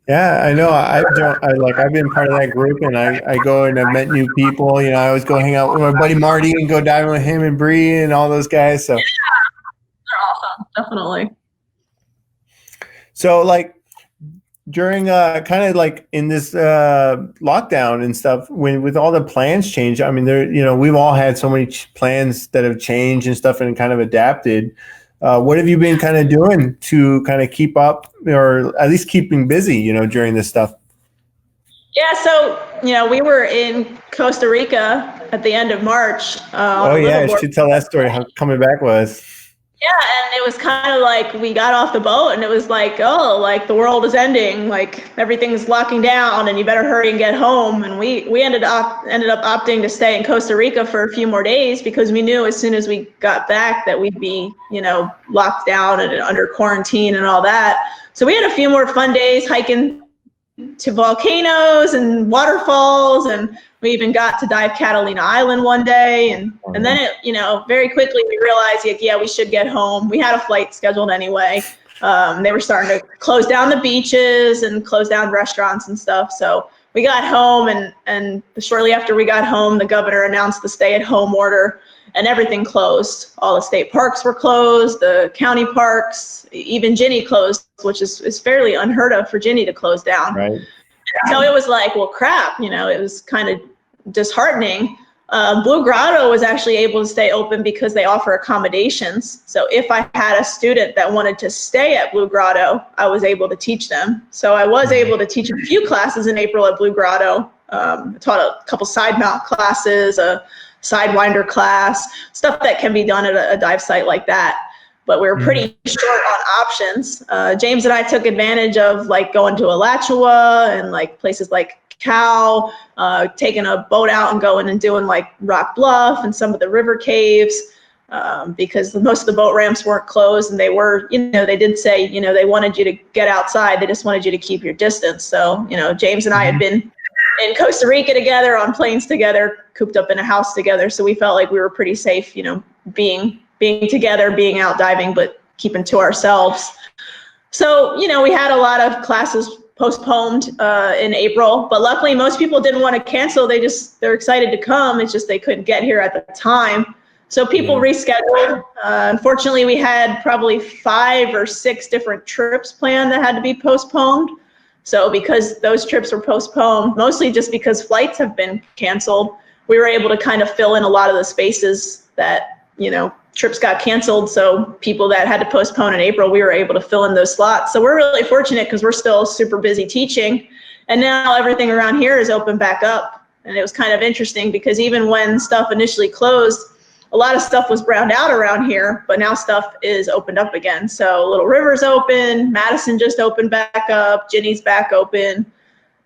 Yeah, I know. I've been part of that group, and I go and I've met new people. I always go hang out with my buddy Marty and go diving with him and Bree and all those guys. So. Yeah, they're awesome. Definitely. So like, during kind of like in this lockdown and stuff, with all the plans changed, I mean, we've all had so many plans that have changed and stuff and kind of adapted. What have you been kind of doing to kind of keep up, or at least keeping busy, during this stuff? Yeah, so, we were in Costa Rica at the end of March. Oh yeah, I should tell that story, how coming back was. Yeah, and it was kind of like we got off the boat and it was like, oh, like the world is ending, like everything's locking down and you better hurry and get home. And we ended up opting to stay in Costa Rica for a few more days because we knew as soon as we got back that we'd be, locked down and under quarantine and all that. So we had a few more fun days hiking to volcanoes and waterfalls, and we even got to dive Catalina Island one day, and then it, very quickly we realized, yeah, we should get home. We had a flight scheduled anyway. They were starting to close down the beaches and close down restaurants and stuff. So we got home, and shortly after we got home, the governor announced the stay-at-home order, and everything closed. All the state parks were closed, the county parks, even Ginny closed, which is fairly unheard of for Ginny to close down. Right. So it was like, well, crap, it was kind of disheartening. Blue Grotto was actually able to stay open because they offer accommodations. So if I had a student that wanted to stay at Blue Grotto, I was able to teach them. So I was able to teach a few classes in April at Blue Grotto. Taught a couple side mount classes, a sidewinder class, stuff that can be done at a dive site like that. But we were pretty short on options. James and I took advantage of like going to Alachua and like places like Cow, taking a boat out and going and doing like Rock Bluff and some of the river caves, because most of the boat ramps weren't closed, and they were, they did say, they wanted you to get outside. They just wanted you to keep your distance. So, James and I had been in Costa Rica together, on planes together, cooped up in a house together. So we felt like we were pretty safe, being together, being out diving, but keeping to ourselves. So, we had a lot of classes postponed in April, but luckily most people didn't want to cancel. They're excited to come. It's just they couldn't get here at the time. So people rescheduled. Unfortunately, we had probably 5 or 6 different trips planned that had to be postponed. So because those trips were postponed, mostly just because flights have been canceled, we were able to kind of fill in a lot of the spaces that, trips got canceled. So people that had to postpone in April, we were able to fill in those slots. So we're really fortunate because we're still super busy teaching. And now everything around here is open back up. And it was kind of interesting because even when stuff initially closed, a lot of stuff was browned out around here, but now stuff is opened up again. So Little River's open, Madison just opened back up, Ginny's back open.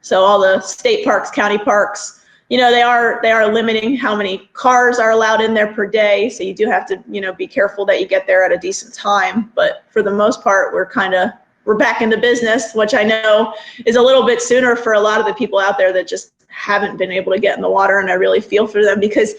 So all the state parks, county parks, they are limiting how many cars are allowed in there per day. So you do have to, be careful that you get there at a decent time. But for the most part, we're back into business, which I know is a little bit sooner for a lot of the people out there that just haven't been able to get in the water. And I really feel for them because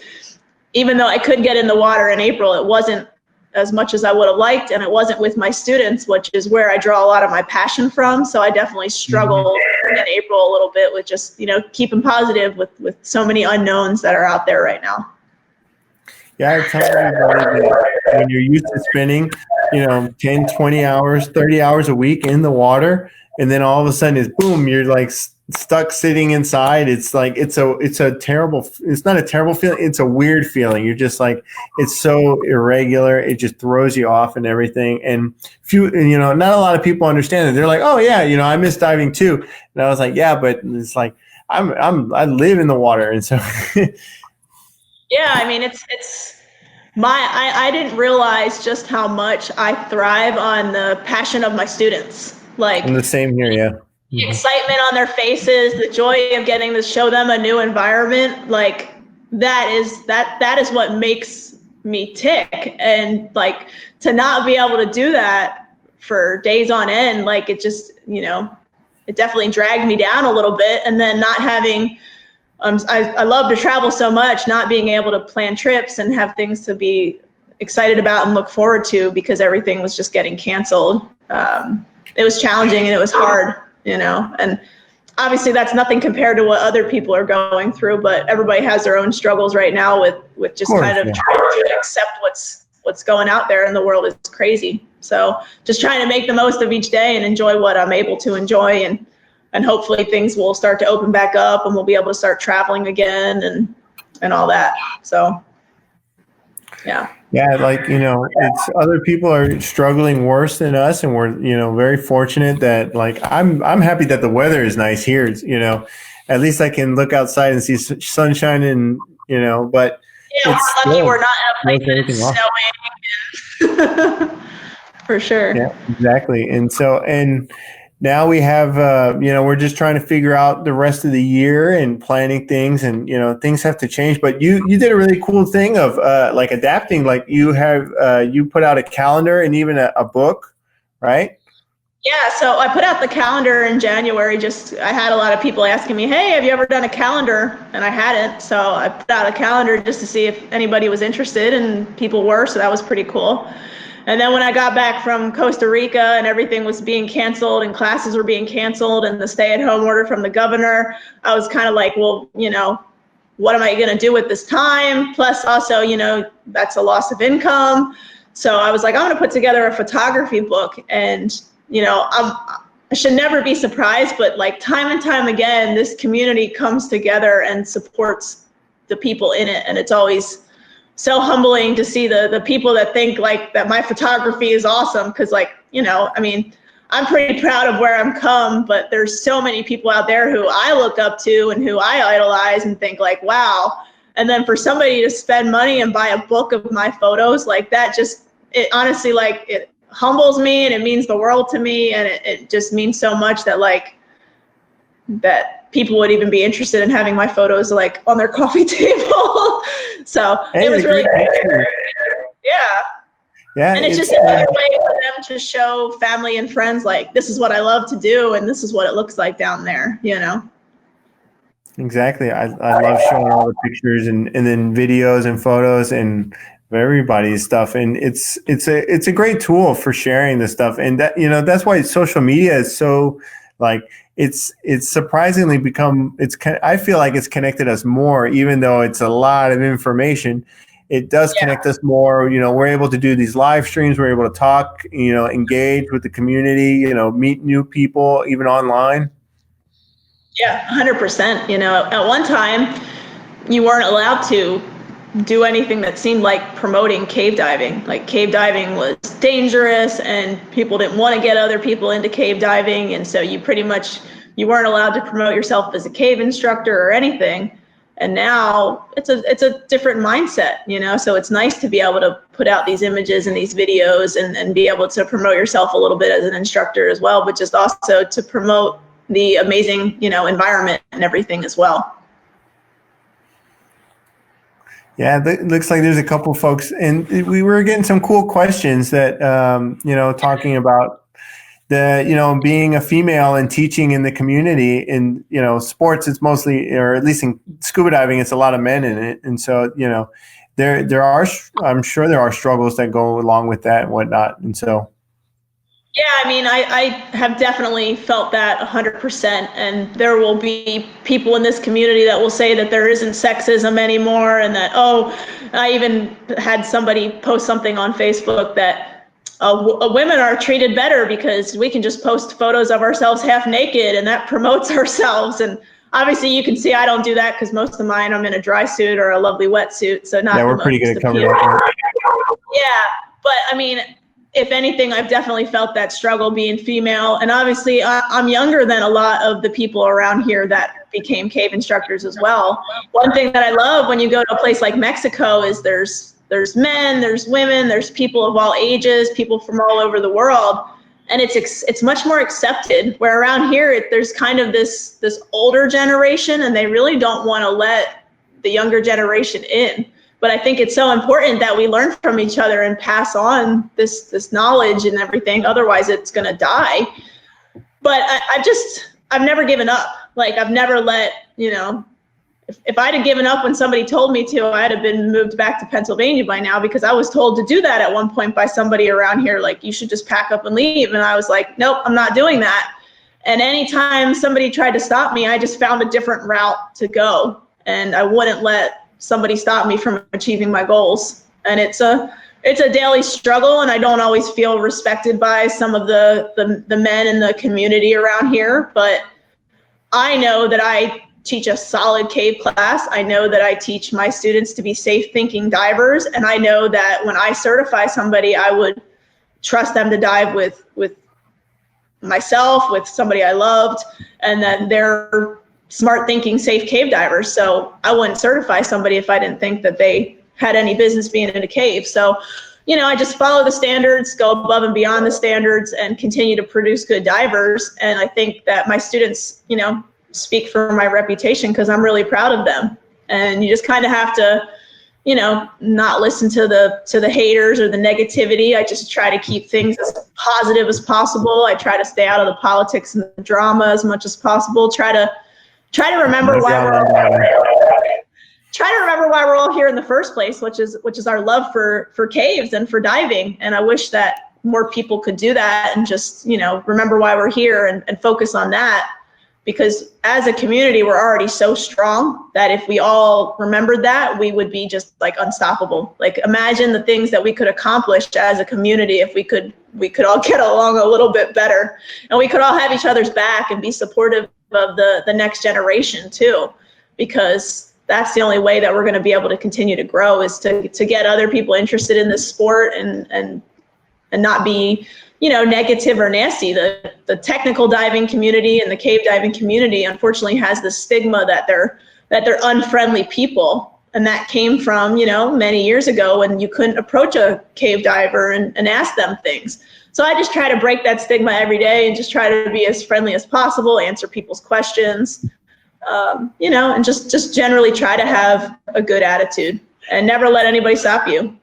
even though I could get in the water in April, it wasn't as much as I would have liked, and it wasn't with my students, which is where I draw a lot of my passion from. So I definitely struggled in April a little bit with just, keeping positive with so many unknowns that are out there right now. Yeah, I tell everybody that when you're used to spending, 10, 20 hours, 30 hours a week in the water, and then all of a sudden it's boom, you're like stuck sitting inside. It's like it's a terrible, it's not a terrible feeling, it's a weird feeling. You're just like, it's so irregular, it just throws you off and everything. And not a lot of people understand it. They're like, oh yeah, I miss diving too. And I was like, yeah, but it's like I live in the water. And so yeah, I mean it's I didn't realize just how much I thrive on the passion of my students. Like, I'm the same here, yeah. The excitement on their faces, the joy of getting to show them a new environment, like that is what makes me tick. And like to not be able to do that for days on end, like it just, it definitely dragged me down a little bit. And then not having, I love to travel so much, not being able to plan trips and have things to be excited about and look forward to because everything was just getting canceled. It was challenging and it was hard. And obviously that's nothing compared to what other people are going through, but everybody has their own struggles right now with just kind of trying to accept what's going out there in the world is crazy. So just trying to make the most of each day and enjoy what I'm able to enjoy, and hopefully things will start to open back up and we'll be able to start traveling again and all that. So yeah. Yeah, like, it's other people are struggling worse than us, and we're, very fortunate that, like, I'm happy that the weather is nice here. It's, at least I can look outside and see sunshine and, but yeah, we're lucky we're not in a place that's snowing. For sure. Yeah, exactly. And so, and now we have, we're just trying to figure out the rest of the year and planning things, and, things have to change. But you did a really cool thing of like adapting, like you put out a calendar and even a book, right? Yeah. So I put out the calendar in January. I had a lot of people asking me, hey, have you ever done a calendar? And I hadn't. So I put out a calendar just to see if anybody was interested, and people were. So that was pretty cool. And then when I got back from Costa Rica and everything was being canceled and classes were being canceled and the stay-at-home order from the governor, I was kind of like, well, what am I going to do with this time? Plus also, that's a loss of income. So I was like, I'm going to put together a photography book. And, I should never be surprised, but like time and time again, this community comes together and supports the people in it. And it's always so humbling to see the people that think like that my photography is awesome. Cause like, I'm pretty proud of where I'm come, but there's so many people out there who I look up to and who I idolize and think like, wow. And then for somebody to spend money and buy a book of my photos, like that it honestly, like it humbles me and it means the world to me. And it just means so much that like, that people would even be interested in having my photos like on their coffee table. So it was really cool. Yeah. And it's just another way for them to show family and friends, like, this is what I love to do. And this is what it looks like down there, Exactly. I love showing all the pictures and then videos and photos and everybody's stuff. And it's a great tool for sharing this stuff. And that, that's why social media is so like, it's surprisingly I feel like it's connected us more, even though it's a lot of information. It does connect us more. We're able to do these live streams. We're able to talk, engage with the community, meet new people, even online. Yeah, 100%. At one time, you weren't allowed to do anything that seemed like promoting cave diving. Like, cave diving was dangerous and people didn't want to get other people into cave diving. And so you weren't allowed to promote yourself as a cave instructor or anything. And now it's a different mindset, so it's nice to be able to put out these images and these videos and be able to promote yourself a little bit as an instructor as well, but just also to promote the amazing, environment and everything as well. Yeah, it looks like there's a couple folks, and we were getting some cool questions that, talking about the, being a female and teaching in the community. In, sports, it's mostly, or at least in scuba diving, it's a lot of men in it. And so, I'm sure there are struggles that go along with that and whatnot. And so. Yeah, I have definitely felt that 100%. And there will be people in this community that will say that there isn't sexism anymore, and that, I even had somebody post something on Facebook that women are treated better because we can just post photos of ourselves half naked and that promotes ourselves. And obviously you can see I don't do that because most of mine I'm in a dry suit or a lovely wetsuit. So not. Yeah, we're pretty good at covering that. Yeah, but if anything, I've definitely felt that struggle being female. And obviously I'm younger than a lot of the people around here that became cave instructors as well. One thing that I love when you go to a place like Mexico is there's men, there's women, there's people of all ages, people from all over the world. And it's much more accepted, where around here, there's kind of this older generation, and they really don't want to let the younger generation in. But I think it's so important that we learn from each other and pass on this knowledge and everything. Otherwise, it's going to die. But I've never given up. Like, I've never let, if I'd have given up when somebody told me to, I'd have been moved back to Pennsylvania by now, because I was told to do that at one point by somebody around here, like, you should just pack up and leave. And I was like, nope, I'm not doing that. And anytime somebody tried to stop me, I just found a different route to go. And I wouldn't let somebody stop me from achieving my goals. And it's a daily struggle, and I don't always feel respected by some of the men in the community around here. But I know that I teach a solid cave class. I know that I teach my students to be safe thinking divers. And I know that when I certify somebody, I would trust them to dive with myself, with somebody I loved, and that they're smart thinking, safe cave divers. So I wouldn't certify somebody if I didn't think that they had any business being in a cave. So, I just follow the standards, go above and beyond the standards, and continue to produce good divers. And I think that my students, speak for my reputation, because I'm really proud of them. And you just kind of have to, not listen to the haters or the negativity. I just try to keep things as positive as possible. I try to stay out of the politics and the drama as much as possible. Try to remember why we're all here in the first place, which is our love for caves and for diving. And I wish that more people could do that and just, remember why we're here and focus on that. Because as a community, we're already so strong that if we all remembered that, we would be just like unstoppable. Like, imagine the things that we could accomplish as a community if we could all get along a little bit better, and we could all have each other's back and be supportive of the next generation too, because that's the only way that we're going to be able to continue to grow, is to get other people interested in this sport and not be, negative or nasty. The technical diving community and the cave diving community, unfortunately, has this stigma that they're unfriendly people. And that came from, many years ago, when you couldn't approach a cave diver and ask them things. So I just try to break that stigma every day and just try to be as friendly as possible, answer people's questions, and just generally try to have a good attitude and never let anybody stop you.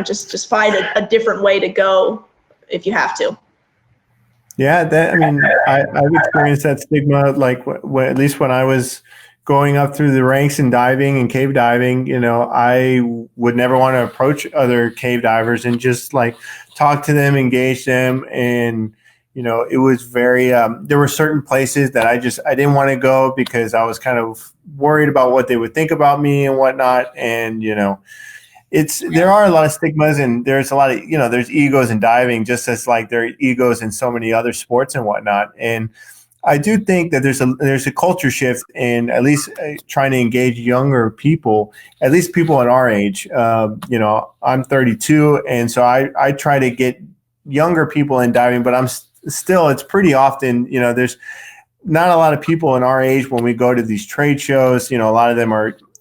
Just find a different way to go if you have to. Yeah, I've experienced that stigma, like at least when I was going up through the ranks in diving and cave diving. I would never want to approach other cave divers and just like talk to them, engage them, and it was very, there were certain places that I didn't want to go because I was kind of worried about what they would think about me and whatnot. And, there are a lot of stigmas, and there's a lot of, there's egos in diving, just as like there are egos in so many other sports and whatnot. And I do think that there's a culture shift in at least trying to engage younger people, at least people in our age. I'm 32, and so I try to get younger people in diving, but it's pretty often, there's not a lot of people in our age when we go to these trade shows. A lot of them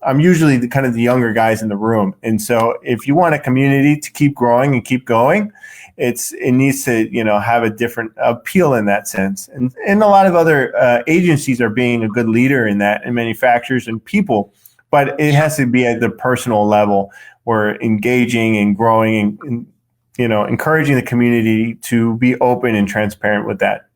I'm usually the younger guys in the room. And so if you want a community to keep growing and keep going, it needs to, have a different appeal in that sense. And a lot of other agencies are being a good leader in that, and manufacturers and people, but it has to be at the personal level. We're engaging and growing and encouraging the community to be open and transparent with that.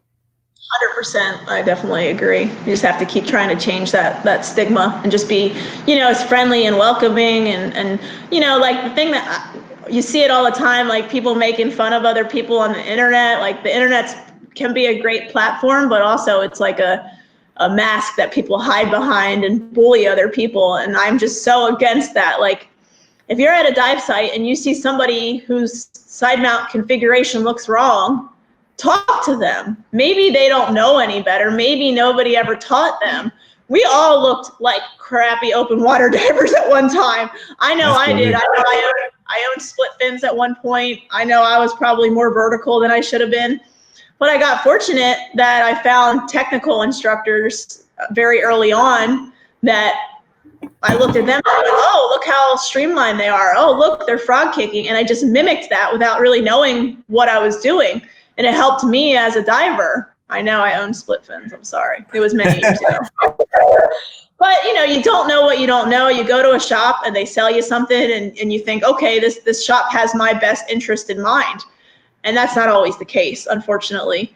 100%. I definitely agree. You just have to keep trying to change that stigma and just be, as friendly and welcoming and like the thing that you see it all the time, like people making fun of other people on the internet. Like the internet can be a great platform, but also it's like a mask that people hide behind and bully other people. And I'm just so against that. Like if you're at a dive site and you see somebody whose side mount configuration looks wrong, talk to them. Maybe they don't know any better. Maybe nobody ever taught them. We all looked like crappy open water divers at one time. I know I did. I owned split fins at one point. I know I was probably more vertical than I should have been. But I got fortunate that I found technical instructors very early on that I looked at them and I went, oh, look how streamlined they are. Oh, look, they're frog kicking. And I just mimicked that without really knowing what I was doing. And it helped me as a diver. I know I own split fins. I'm sorry. It was many years ago. But, you don't know what you don't know. You go to a shop and they sell you something and you think, okay, this shop has my best interest in mind. And that's not always the case, unfortunately.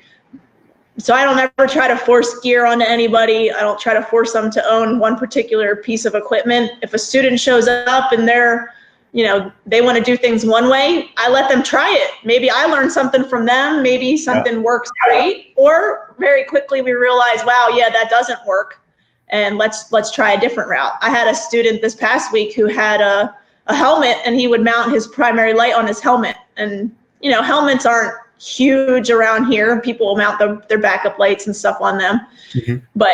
So I don't ever try to force gear onto anybody. I don't try to force them to own one particular piece of equipment. If a student shows up and they want to do things one way, I let them try it. Maybe I learned something from them. Maybe something works great. Or very quickly we realize, wow, yeah, that doesn't work. And let's try a different route. I had a student this past week who had a helmet, and he would mount his primary light on his helmet. And, helmets aren't huge around here. People will mount their backup lights and stuff on them. Mm-hmm. But,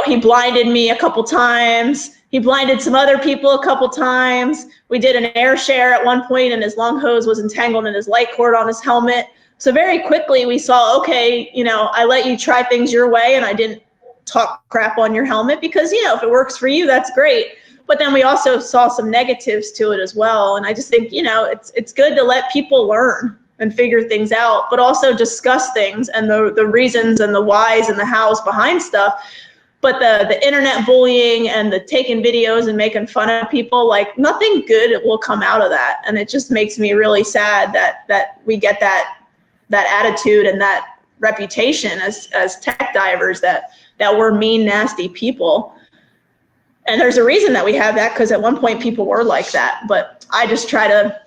he blinded me a couple times. He blinded some other people a couple times. We did an air share at one point, and his long hose was entangled in his light cord on his helmet. So very quickly we saw, okay, I let you try things your way, and I didn't talk crap on your helmet because, if it works for you, that's great. But then we also saw some negatives to it as well. And I just think, it's good to let people learn and figure things out, but also discuss things and the reasons and the whys and the hows behind stuff. But the internet bullying and the taking videos and making fun of people, like nothing good will come out of that. And it just makes me really sad that we get that attitude and that reputation as tech divers that we're mean, nasty people. And there's a reason that we have that, because at one point people were like that. But I just try to,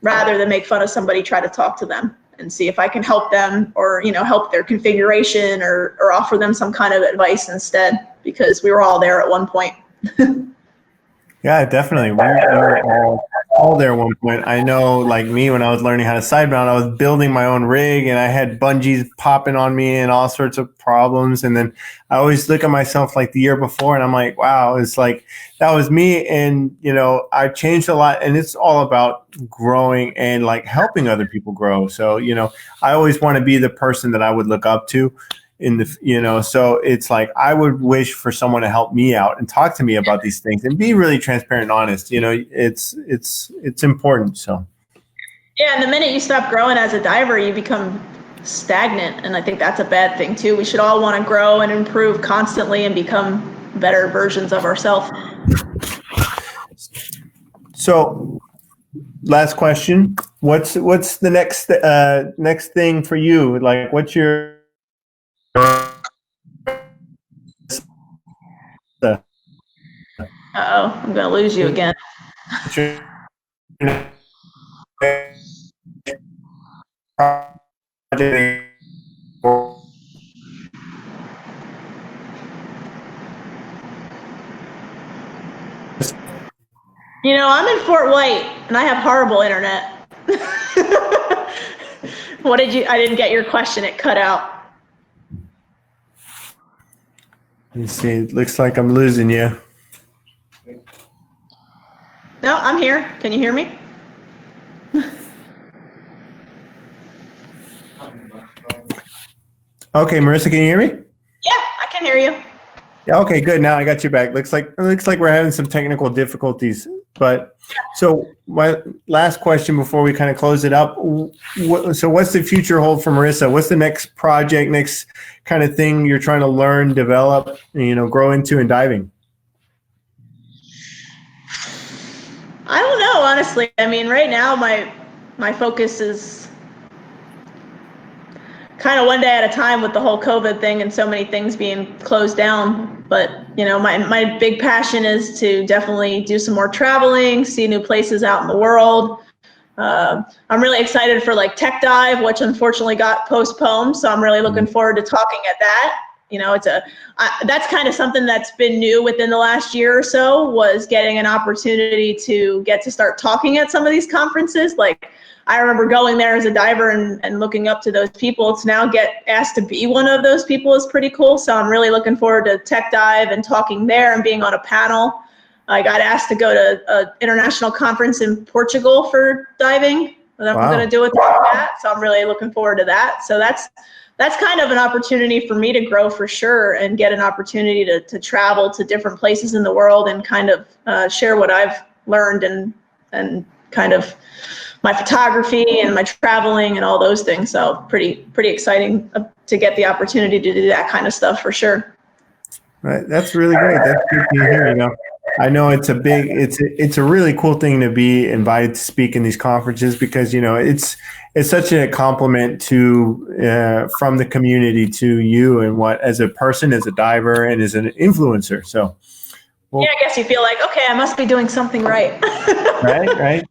rather than make fun of somebody, try to talk to them and see if I can help them or, help their configuration or offer them some kind of advice instead, because we were all there at one point. Yeah, definitely. We were all there at one point. I know, like me, when I was learning how to side mount, I was building my own rig and I had bungees popping on me and all sorts of problems. And then I always look at myself like the year before and I'm like, wow, it's like that was me. And, I've changed a lot, and it's all about growing and like helping other people grow. So, I always want to be the person that I would look up to. So it's like I would wish for someone to help me out and talk to me about these things and be really transparent and honest. It's important. So yeah, and the minute you stop growing as a diver, you become stagnant, and I think that's a bad thing too. We should all want to grow and improve constantly and become better versions of ourselves. So, last question: What's the next thing for you? Like, what's your Uh-oh, I'm going to lose you again. Fort White, and I have horrible internet. I didn't get your question. It cut out. Let me see. It looks like I'm losing you. No, I'm here. Can you hear me? Okay, Marissa, can you hear me? Yeah, I can hear you. Yeah, okay, good. Now I got you back. Looks like we're having some technical difficulties. But so my last question before we kind of close it up. So what's the future hold for Marissa? What's the next project, next kind of thing you're trying to learn, develop, grow into in diving? I don't know, honestly. I mean, right now my focus is kind of one day at a time with the whole COVID thing and so many things being closed down. But, my big passion is to definitely do some more traveling, see new places out in the world. I'm really excited for like Tech Dive, which unfortunately got postponed. So I'm really looking forward to talking at that. That's kind of something that's been new within the last year or so, was getting an opportunity to get to start talking at some of these conferences. Like, I remember going there as a diver and looking up to those people. To now get asked to be one of those people is pretty cool. So I'm really looking forward to Tech Dive and talking there and being on a panel. I got asked to go to an international conference in Portugal for diving. And I'm going to do it like that. So I'm really looking forward to that. So that's kind of an opportunity for me to grow for sure, and get an opportunity to travel to different places in the world and kind of share what I've learned and kind of my photography and my traveling and all those things. So pretty exciting to get the opportunity to do that kind of stuff for sure. Right. That's really great. That's good to hear. I know it's a really cool thing to be invited to speak in these conferences, because, it's such a compliment to from the community to you and what, as a person, as a diver, and as an influencer. So, yeah, I guess you feel like, okay, I must be doing something right. Right.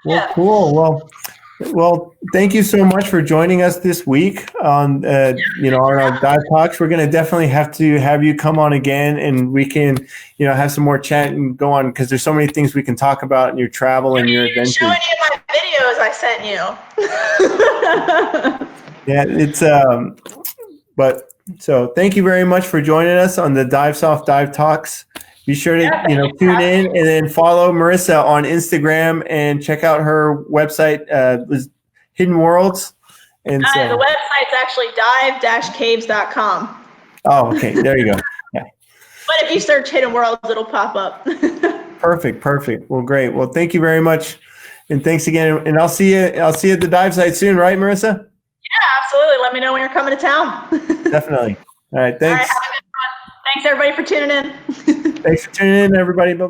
Well, cool. Well, thank you so much for joining us this week on, on our Dive Talks. We're going to definitely have to have you come on again, and we can, have some more chat and go on, because there's so many things we can talk about in your travel and your adventures. Show any of my videos I sent you. Yeah, but so thank you very much for joining us on the Divesoft Dive Talks. Be sure to tune in, and then follow Marissa on Instagram and check out her website, Hidden Worlds. And the website's actually dive-caves.com. Oh, okay. There you go. Yeah. But if you search Hidden Worlds, it'll pop up. Perfect. Well, great. Well, thank you very much, and thanks again. And I'll see you at the dive site soon, right, Marissa? Yeah, absolutely. Let me know when you're coming to town. Definitely. All right. Thanks. All right, have a good one. Thanks everybody for tuning in. Thanks for tuning in, everybody. Bye.